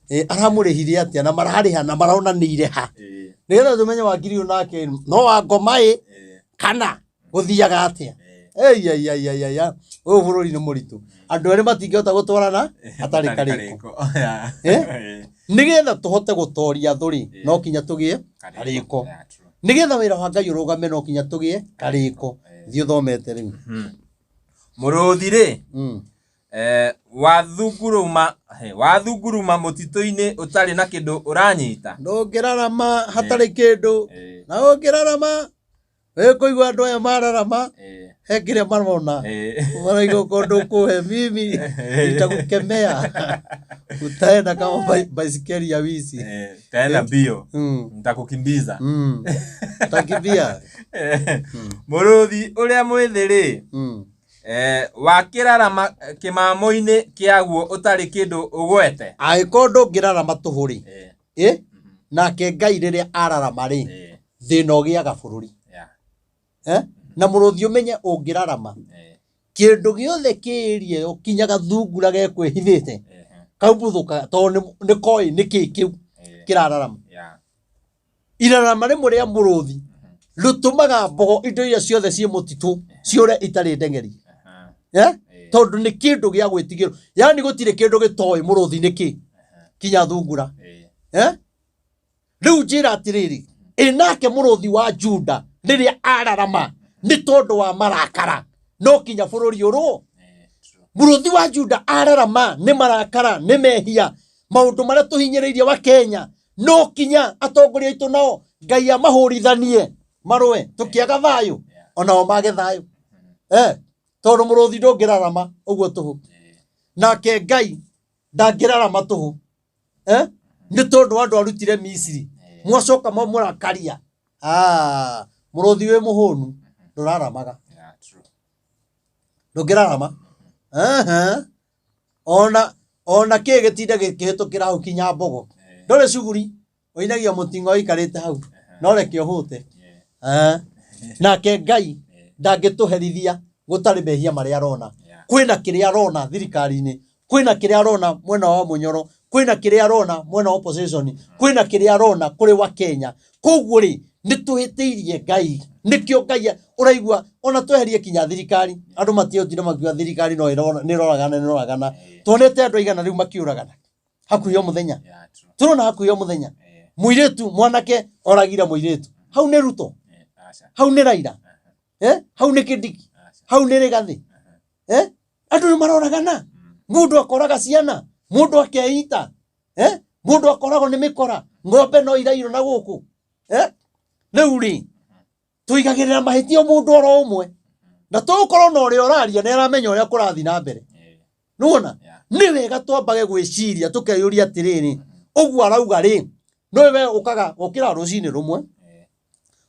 aramũrĩhire atĩa na mararĩha na maronanĩire ha nĩgetha tũmenye wakiri nake no wa ngoma kana gũthiaga atĩa ũyũ bũrũri nĩ mũritũ andũ erĩ matingĩhota gũtwarana hatarĩ karĩko nĩgetha tũhote gũtoria thũrĩ no kinya tũgĩe karĩko nĩgetha wĩra wa Ngai ũrũgame no kinya tũgĩe karĩko thiĩ ũthomete rĩu mũrũthi rĩ wathunguruma mũtitũ-inĩ ũtarĩ na kĩndũ ũranyita ndũngĩrarama hatarĩ kĩndũ na ũngĩrarama wĩkũigua andũ aya mararama he kĩrĩa marona maraiga kũndũ kũhe mimi nitakukemea utaenda kama baisikeli ya wizi taenda mbio nitakukimbiza utakimbia mũrũthi ũrĩa mwĩthĩ rĩ wakĩrarama kĩmamo-inĩ kĩaguo ũtarĩ kĩndũ ũgwete angĩkorwo ndũngĩrarama tũhũ rĩ nake Ngai rĩrĩa ararama rĩ thĩna ũgĩaga bũrũri na mũrũthi ũmenye ũngĩrarama kĩndũ gĩothe kĩĩrie ũkinyaga thungura gekwĩhithĩte kaumbũthũka tondũ nĩ koĩ nĩ kĩĩ kĩu kĩrararama irarama rĩmwe rĩa mũrũthi rutumaga mbogo indo iria ciothe cie mutitu ciore itari ndengeri tondu ni kindu gia gwitigirwo yani gutire kindu gitoy muruthi niki kinya thungura riu njira atiriri inake muruthi wa Juda riria ararama ni tondu wa marakara no kinya bururi uru muruthi wa Juda ararama ni marakara ni mehia maundu maria tuhinyiriirie wa Kenya no kinya atongoria itu nao Ngai amahurithanie marwe tukiaga thayu onao mage thayu tondu muruthi ndungirarama uguo tuhu nake Ngai ndangirarama tuhu ni tondu andu arutire Misiri mwacoka murakaria muruthi we muhunu nduraramaga ndungirarama ona kigitinda gikihitukira hau kinya mbogo ndore cuguri oinagia mutingo ikarite hau no reke ohute nake Ngai ndangituherithia gutari mehia maria arona kwina kiria arona thirikari-ini kwina kiria arona mwena wa Munyoro kwina kiria arona mwena wa opposition kwina kiria arona kuri wa Kenya koguo ri nituhitiirie Ngai nikio Ngai uraigua ona tweherie kinya thirikari andu matiotire makiwa thirikari no niroragana tuonete andu aigana riu makiuragana hakuyo muthenya turona hakuyo muthenya muiretu mwanake oragira muiretu hau ni Ruto hau ni Raila hau ni Kindiki hau ni Rigathi andu ni maroragana mundu akoraga ciana mundu akeita mundu akoragwo ni mikora ngombe no irairo na guku riu ri tuigagirira mahitio mundu oro umwe na tukorwo no ri oraria ne aramenya uria kurathi na mbere nuona ni wega twambage gwiciria tukeyuria atiriri uguo arauga ri no we ukaga ukira rucini rumwe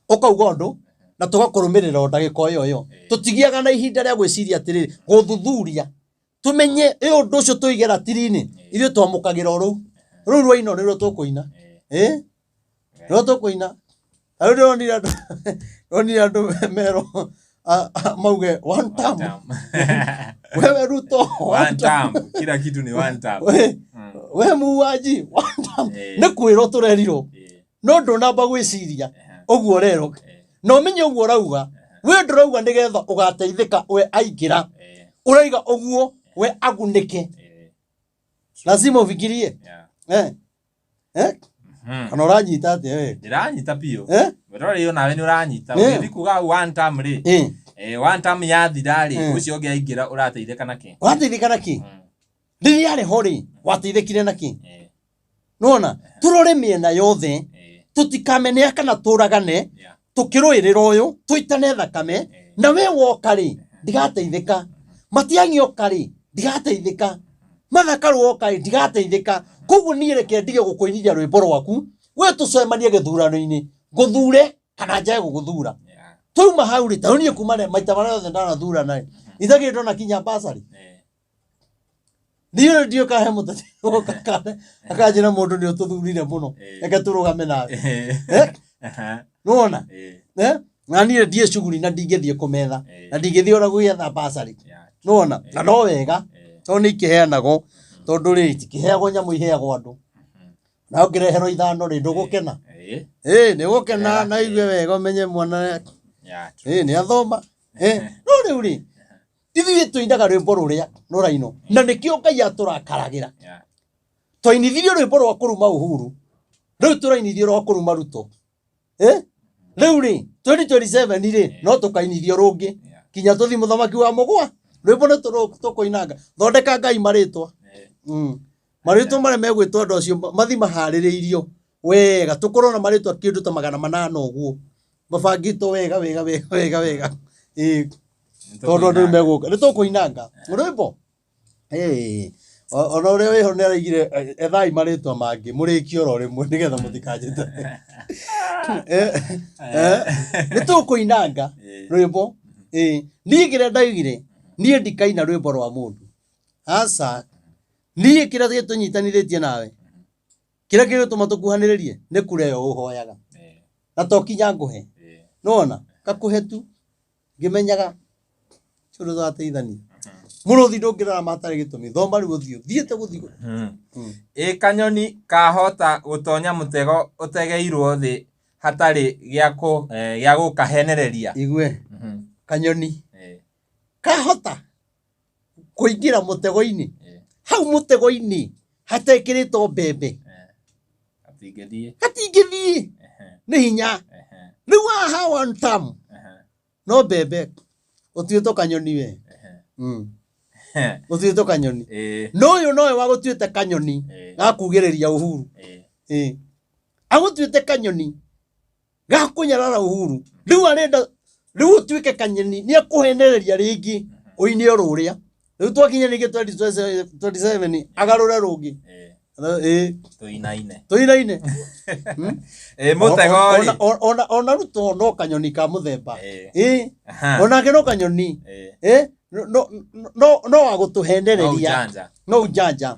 ukauga undu na tugakurumirira ndagika iyo tutigiaga na ihinda ria gwiciria atiriri guthuthuria tumenye undu ucio tuigera tirini ithu twamukagira ru rwaino niro tukuina no tukuina ayo ndonira andu mero mauge one time wewe Ruto one time kila kitu ni one time we muwaji one time ni kwiro turerirwo no ndonamba gwiciria uguo rero no menye uguo rauga we ndurauga nigetha ugateithika we aingira uraiga uguo we agunike lazima ufikirie kana uranyita ate we ndiranyita pio werore yo nawe ni uranyita ugithi kuga one time ri one time yathira ri ucio ungi aingira urateithika naki riri ari hori wateithikire naki nona turore miena yothe tutikamenya kana turagane tukiruirira uyu tuitane thakame na we woka ri ndigateithika matiangi oka ri ndigateithika mathakaru oka ri ndigateithika koguo ni reke ndige gukuinithia rwimbo rwaku we tucemanie githurano-ini nguthure kana njae guguthura tuuma hau ri tauni kumane maita maria yothe ndanathura nae ithagi ndona kinya basari ndio kahe mutati okakane akajira mundu ni ututhurire muno eke turugame nawe nuona ngani ndie cuguri na ndingethie kumetha na ndingethie ora gwetha basari nuona na no wega to ni kiheanago tondu ri tikiheagwo nyamu iheagwo andu na ngirehero ithano ri ndugukena ni gukena na igwe wega umenye mwana ni athoma no riu ri ithuĩ tuinaga rwimbo ruria ruraino na nikio Ngai aturakaragira twainithirio rwimbo rwa kuruma Uhuru riu turainithio rwa kuruma Ruto riu ri 2027 ri no tukainithio rungi kinya tuthi muthamaki wa mugwa rwimbo ni tukuinaga thondeka Ngai maritwa maritwa maria megwitwa andu acio mathi mahaririirio wega tukorwo na maritwa kindu ta 800 uguo mabangitwo wega tondu ndu meguka ni tukuinanga rwimbo ona uria wiho ni araigire ethai maritwa mangi murikio ro rimwe nigetha mutikanjite ni tukuinanga rwimbo nigire ndaigire nie ndikaina rwimbo rwa mundu asa nie kira gitunyitanithitie nawe kira gituma tukuhaniririe ni kureyo uhoyaga na tokinya nguhe nona kakuhe tu ngimenyaga churu za teithania muruthi ndungirara matari gitumi thoma riu uthio thiete guthio kanyoni kahota gutonya mutego utegeirwo thi hatari gya gukahenereria igwe kanyoni kahota kuingira mutego-ini hau mutego-ini hatekiritwo mbembe hatingithii ni hinya riu aha one time no mbembe utuĩtwo kanyoni we utuĩtwo kanyoni no uyu nowe wa gutuĩte kanyoni gakugĩrĩria Uhuru agũtuĩte kanyoni gakunyarara Uhuru riu arenda riu utuĩke kanyoni ni akuhenereria ringi uini ururia riu twakinya ringi 27 agarure rungi tuinaine mutegori ona ruto no kanyoni ka muthemba onake no kanyoni no agutuhendereria no ujanja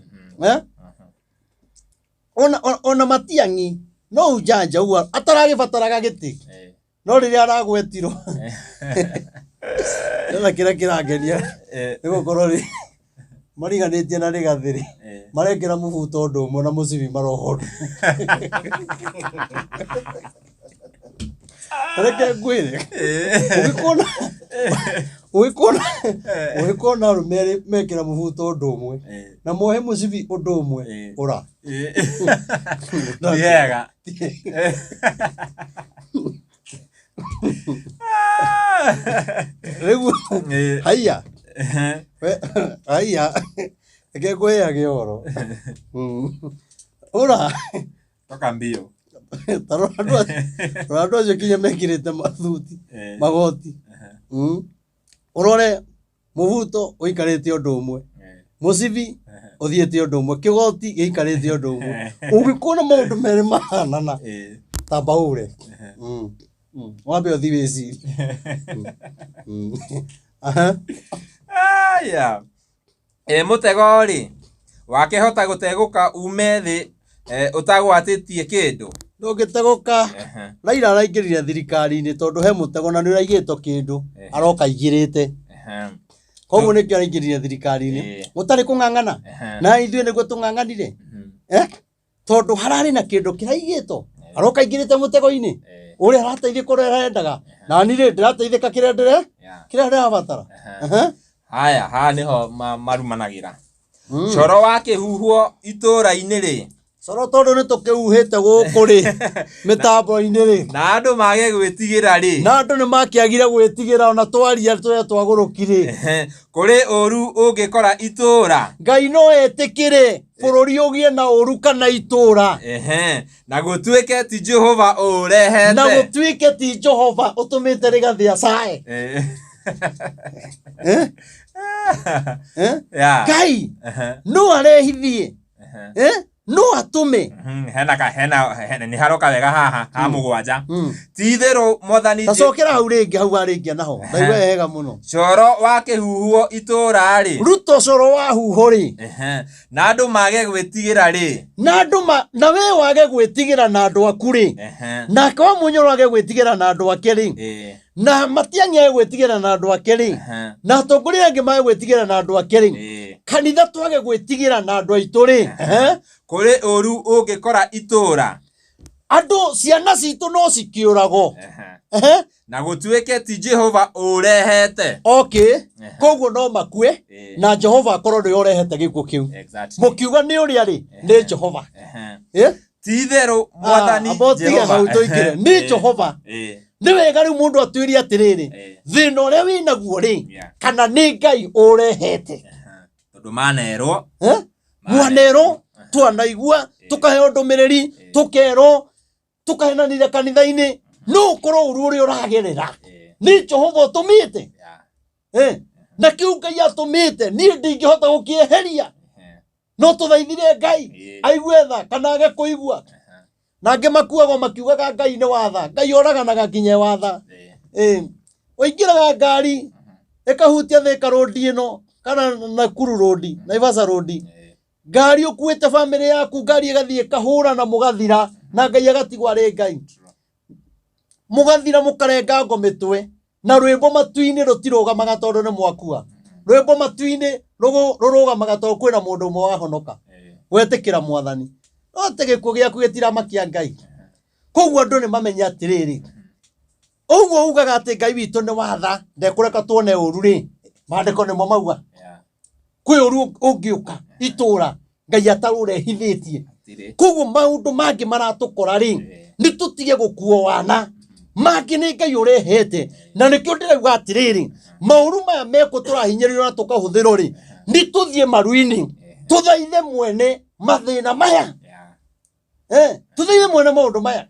ona matiangi no ujanja uwa ataragibataraga giti no riria aragwetirwo na kira kirangenia nigukorwo ri mariganitie na rigathiri marekera mubuto ndu umwe na mucibi marohoru reke ngwire ugikona rumeri mekira mubuto ndu umwe na mohe mucibi undu umwe ura yega regu haya haya eke kwea gioro ura toka mbio Rado acio kinya mekirite mathuti magoti urore mubuto uikarite undu umwe mucibi uthiete undu umwe kigoti giikarite undu umwe ugikona maundu meri mahanana tabaure wambe uthi weci aya mutegori wakihota guteguka ume thi utagwatitie kindu ndugiteguka Raila araingirire thirikari-ini tondu he mutego na ni uraigitwo kindu aroka igirite koguo nikio araingirire thirikari-ini gutari kung'ang'ana na ithuĩ niguo tung'ang'anire tondu harari na kindu kiraigitwo aroka igirite mutego-ini uria arateithia kuria arendaga na ni ri ndirateithika kiria ndirabatara haya ha niho marumanagira coro wakihuhwo itura-ini ri coro tondu ni tukihuhite guku ri mitambo-ini ri na andu mage gwitigira ri na andu ni makiagire gwitigira ona twaria turia twagurukire kuri uru ungikora itura Ngai no etikire bururi ugie na uru kana itura na gutuike ti Jehova urehete na gutuike ti Jehova utumite rigathi acae Ngai no arehithie no atume hena ni haroka wega haha ha mugwanja ti theru mothani tacokera hau ringi hau aringia naho ndaigua hega muno coro wakihuhwo itura ri ruto coro wa huho ri na andu mage gwitigira ri na we wage gwitigira na andu aku ri na kwa munyoro wage gwitigira na andu ake ri na matiange gwitigira na andu ake ri na atongoria angi mage gwitigira na andu ake ri kanitha twage gwitigira na andu aitu ri kuri uru ungikora itura andu ciana citu no cikiurago na gutuike ti Jehova urehete koguo no makue na Jehova akorwo ni urehete gikuo kiu mukiuga ni uria ri ni Jehova ti theru mwathani Jehova ni Jehova ni wega riu mundu atwiri atiriri thina uria winaguo ri kana ni Ngai urehete tondu manerwo twanaigua tukaheo ndumiriri tukerwo tukahenanire kanitha-ini no ukorwo uru uria uragerera ni Jehova utumite na kiu Ngai atumite ni ndingihota gukieheria no tuthaithire Ngai aigue tha kana age kuigua na angi makuagwo makiugaga Ngai ni watha Ngai oraganaga kinye watha uingiraga ngari ikahutia Thika road ino kana Nakuru road Naivasha road ngari ukuite family yaku ngari igathie kahura na mugathira na Ngai agatigwa ri Ngai mugathira mukarenga ngo mitwe na rwimbo matu-ini rutirugamaga tondu ni mwakua rwimbo matu-ini rurugamaga tondu kwina mundu umwe wahonoka wetikira mwathani no te gikuo giaku gitiramakia Ngai koguo andu ni mamenya atiriri uguo ugaga ati Ngai witu ni watha ndekureka tuone uru ri mandiko ni mo mauga kwi uru ungiuka itura Ngai atarurehithitie koguo maundu mangi maratukora ri ni tutige gukuo wana mangi ni Ngai urehete na nikio ndirauga atiriri mauru maya meko turahinyirirwo na tukahuthirwo ri ni tuthie maruini tuthaithe mwene mathina maya tuthaithe mwene maundu maya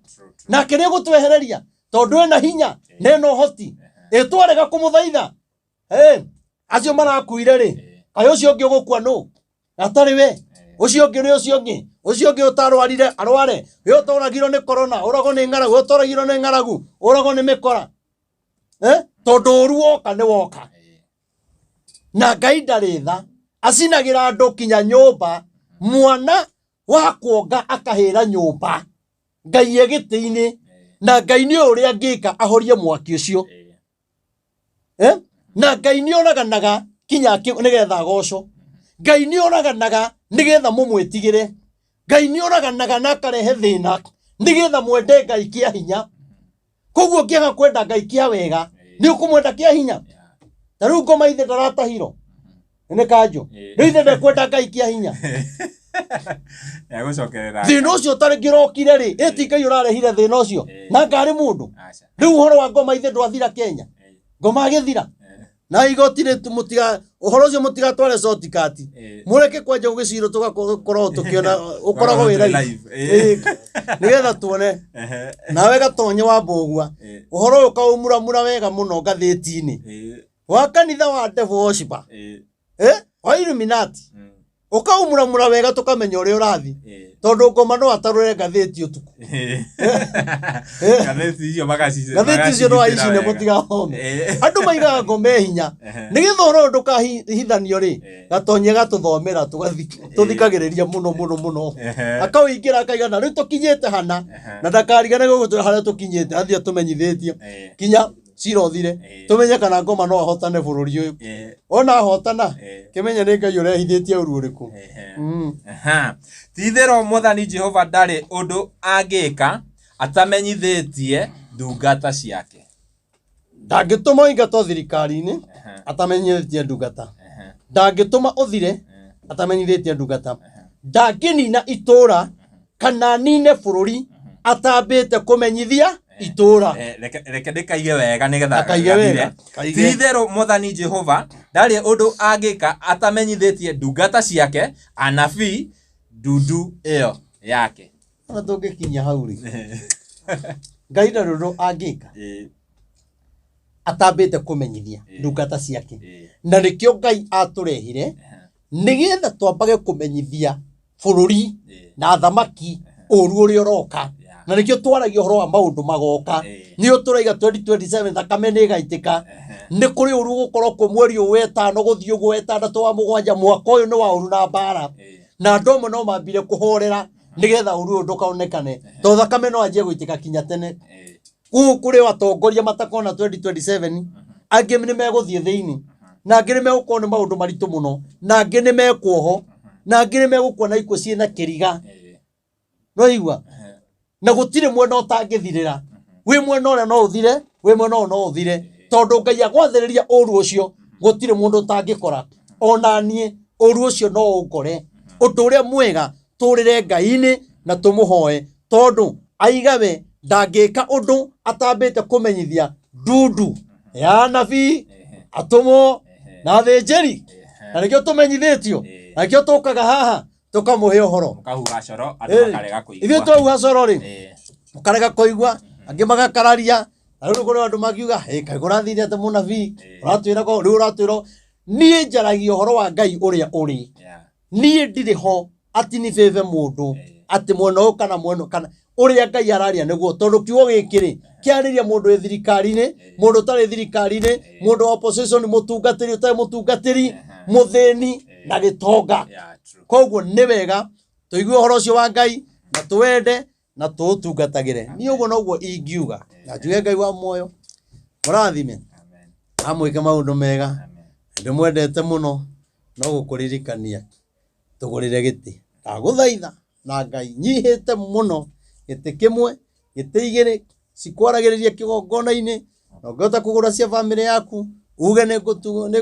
na kire gutwehereria tondu ena hinya neno hoti twarega kumuthaitha acio marakuire ri kayo cio ngi gukua no atari we ucio ngi ni ucio ngi utarwarire arware yo toragirwo ni corona urago ni ngaragu utoragirwo ni ngaragu urago ni mikora tondu uruoka ni woka na Ngai ndaritha acinagira andu kinya nyumba mwana wa kuonga akahira nyumba Ngai egiti-ini na Ngai ni uria ngika ahorie mwaki ucio na Ngai ni oraganaga kinya nigetha agoco Ngai ni oraganaga nigetha mumwitigire Ngai ni oraganaga na akarehe thina nigetha mwende Ngai kia hinya koguo ngiaga kwenda Ngai kia wega ni ukumwenda kia hinya taru ngoma ithe ndaratahiro ni kanjo ni ithe ndekwenda Ngai kia hinya ya gucokerera thina ucio tari ngirokire ri eti Ngai urarehire thina ucio na ngari mundu riu uhoro wa ngoma ithe ndwathira Kenya ngoma agithira na igotire mutiga uhoro ucio mutiga tware shortcut mureke kwenja gugiciro tugakorwo tukiona ukorago wira nigetha tuone nawe gatonye wa mbogua uhoro uyu kaumura wega muno ngathiti-ini wa kanitha wa devil worshiper wa Illuminati ukaumura wega tukamenya uri urathi tondu ngoma no atarure ngathiti utuku ngathiti icio magacice ngathiti icio no aicine mutiga home andu maigaga ngoma hinya nigetha uro ndukahiithanio ri gatonye gatuthomera tuthikagiriria muno akawingira akaigana riu tukinyite hana na ndakarigane gugutu haria tukinyite athia tumenyithitie kinya cira uthire tumenye kana ngoma no ahotane bururi uyu ona ahotana kimenye ni Ngai urehithitie uru uriku tithero Mwathani Jehova ndari undu angika atamenyithitie ndungata ciake ndangituma ingato thirikari-ini atamenyithitie ndungata ndangituma uthire atamenyithitie ndungata ndanginina itura kana nine bururi atambite kumenyithia itura reke ndikaige wega nigetha kaige tithero Mwathani Jehova ndari undu angika atamenyithitie ndungata ciake anabii ndudu iyo yake ona tungikinya hau ri Ngai ndarundu angika atambite kumenyithia ndungata ciake na nikio Ngai aturehire nigetha twambage kumenyithia bururi na thamaki uru uri uroka na nikio twaragia uhoro wa maundu magoka ni uturaiga 2027 thakame ni gaitika ni kuri uru gukorwo ku mweri wetano guthio gwetandatu wa mugwanja mwaka uyu ni wa uru na bara na ndomo no mambire kuhorera nigetha uru ndukaonekane to thakame no anjie guitika kinya tene kuri watongoria matakona 2027 angi ni meguthie thiini na angi ni megukona maundu maritu muno na angi ni mekuoho na angi ni megukona ikuo ciina kiriga no igwa na gutire mwena utangithirira wi mwena ore no uthire wi mwena no uthire tondu Ngai agwathiriria uru ucio gutire mundu utangikora ona nie uru ucio no ukore undu uria mwega turire Ngai-ini na tumuhoe tondu aigawe ndangika undu atambite kumenyithia ndudu ya nabii atumo na thinjiri na nikio tumenyithitio na nikio tukaga haha tukamuhe uhoro mukahuha coro andu makarega kuigua ithuĩ twahuha coro ri mukarega kuigua angi magakararia riu kuri andu magiuga kai gurathire ate munabii uratwira ko riu uratwira nie njaragia uhoro wa Ngai uria uri nie ndiri ho ati ni veve mundu ati mwena kana mwena kana uria Ngai araria niguo tondu kiugo gikiri kiariria mundu e thirikari-ini mundu tari thirikari-ini mundu opposition mutungatiri utari mutungatiri muthini na gitonga koguo ni wega tuigue uhoro ucio wa Ngai na tuwende na tutungatagire ni uguo noguo ingiuga na njuge Ngai wa moyo murathime amwike maundu mega ndimwendete muno no gukuririkania tugurire giti ndaguthaitha na Ngai nyihite muno giti kimwe gĩtĩ igĩrĩ cikwaragĩrĩria kĩgongona-inĩ na ũngĩhota kũgũra cia family yaku uge nĩ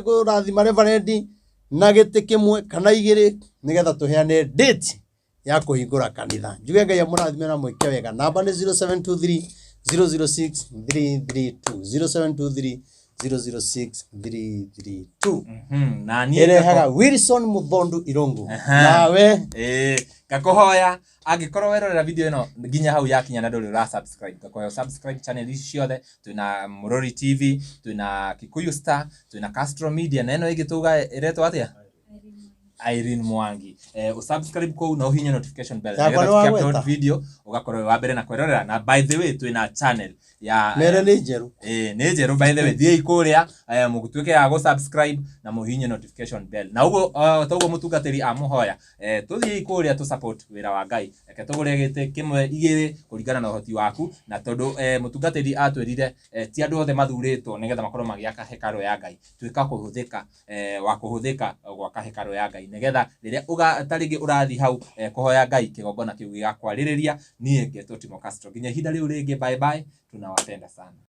ngũrathima reverend na gĩtĩ kĩmwe kana igĩrĩ nĩgetha tũheane date ya kũhingũra kanitha. Njuge Ngai amũrathime na mwĩke wega. Namba nĩ 0723 006 332 0723 006 332. Na niĩ ĩrehaga Wilson Muthondu Irungu. Nawe ngakuhoya angĩkorwo werorera video ĩno nginya hau yakinya na ndũrĩ subscribe, ngakuhoya subscribe channel ici ciothe. Twĩna Bururi TV, twĩna Kikuyu Star, twĩna Castro Media, na ĩno ĩngĩ tuga ĩretwo atĩa? Irene Mwangi. Usubscribe kũu na uhinye notification bell nĩgetha tukiupload video ugakorwo wa mbere na kwerorera. Na by the way twĩna channel ya mere nĩ njerũ nĩ njerũ by the way, thiĩ ikũrĩa mũgũtuĩke ya gũ-subscribe na mũhinye notification bell. Na ũguo toguo mũtungatĩri amũhoya tũthiĩ ikũrĩa tu support wĩra wa Ngai, reke tũgũre gĩtĩ kĩmwe igĩrĩ kũringana na ũhoti waku, na tondũ mũtungatĩri atwĩrire ti andũ othe mathurĩtwo nĩgetha makorwo magĩaka hekarũ ya Ngai, tuĩka kũhũthĩka wa kũhũthĩka gwaka hekarũ ya Ngai nĩgetha rĩrĩa tarĩngĩ ũrathi hau kũhoya Ngai kĩgongona kĩu gĩgakwarĩrĩria. Niĩ ngetwo Timo Castro, nginya ihinda rĩu rĩngĩ, bye bye, tunawapenda sana.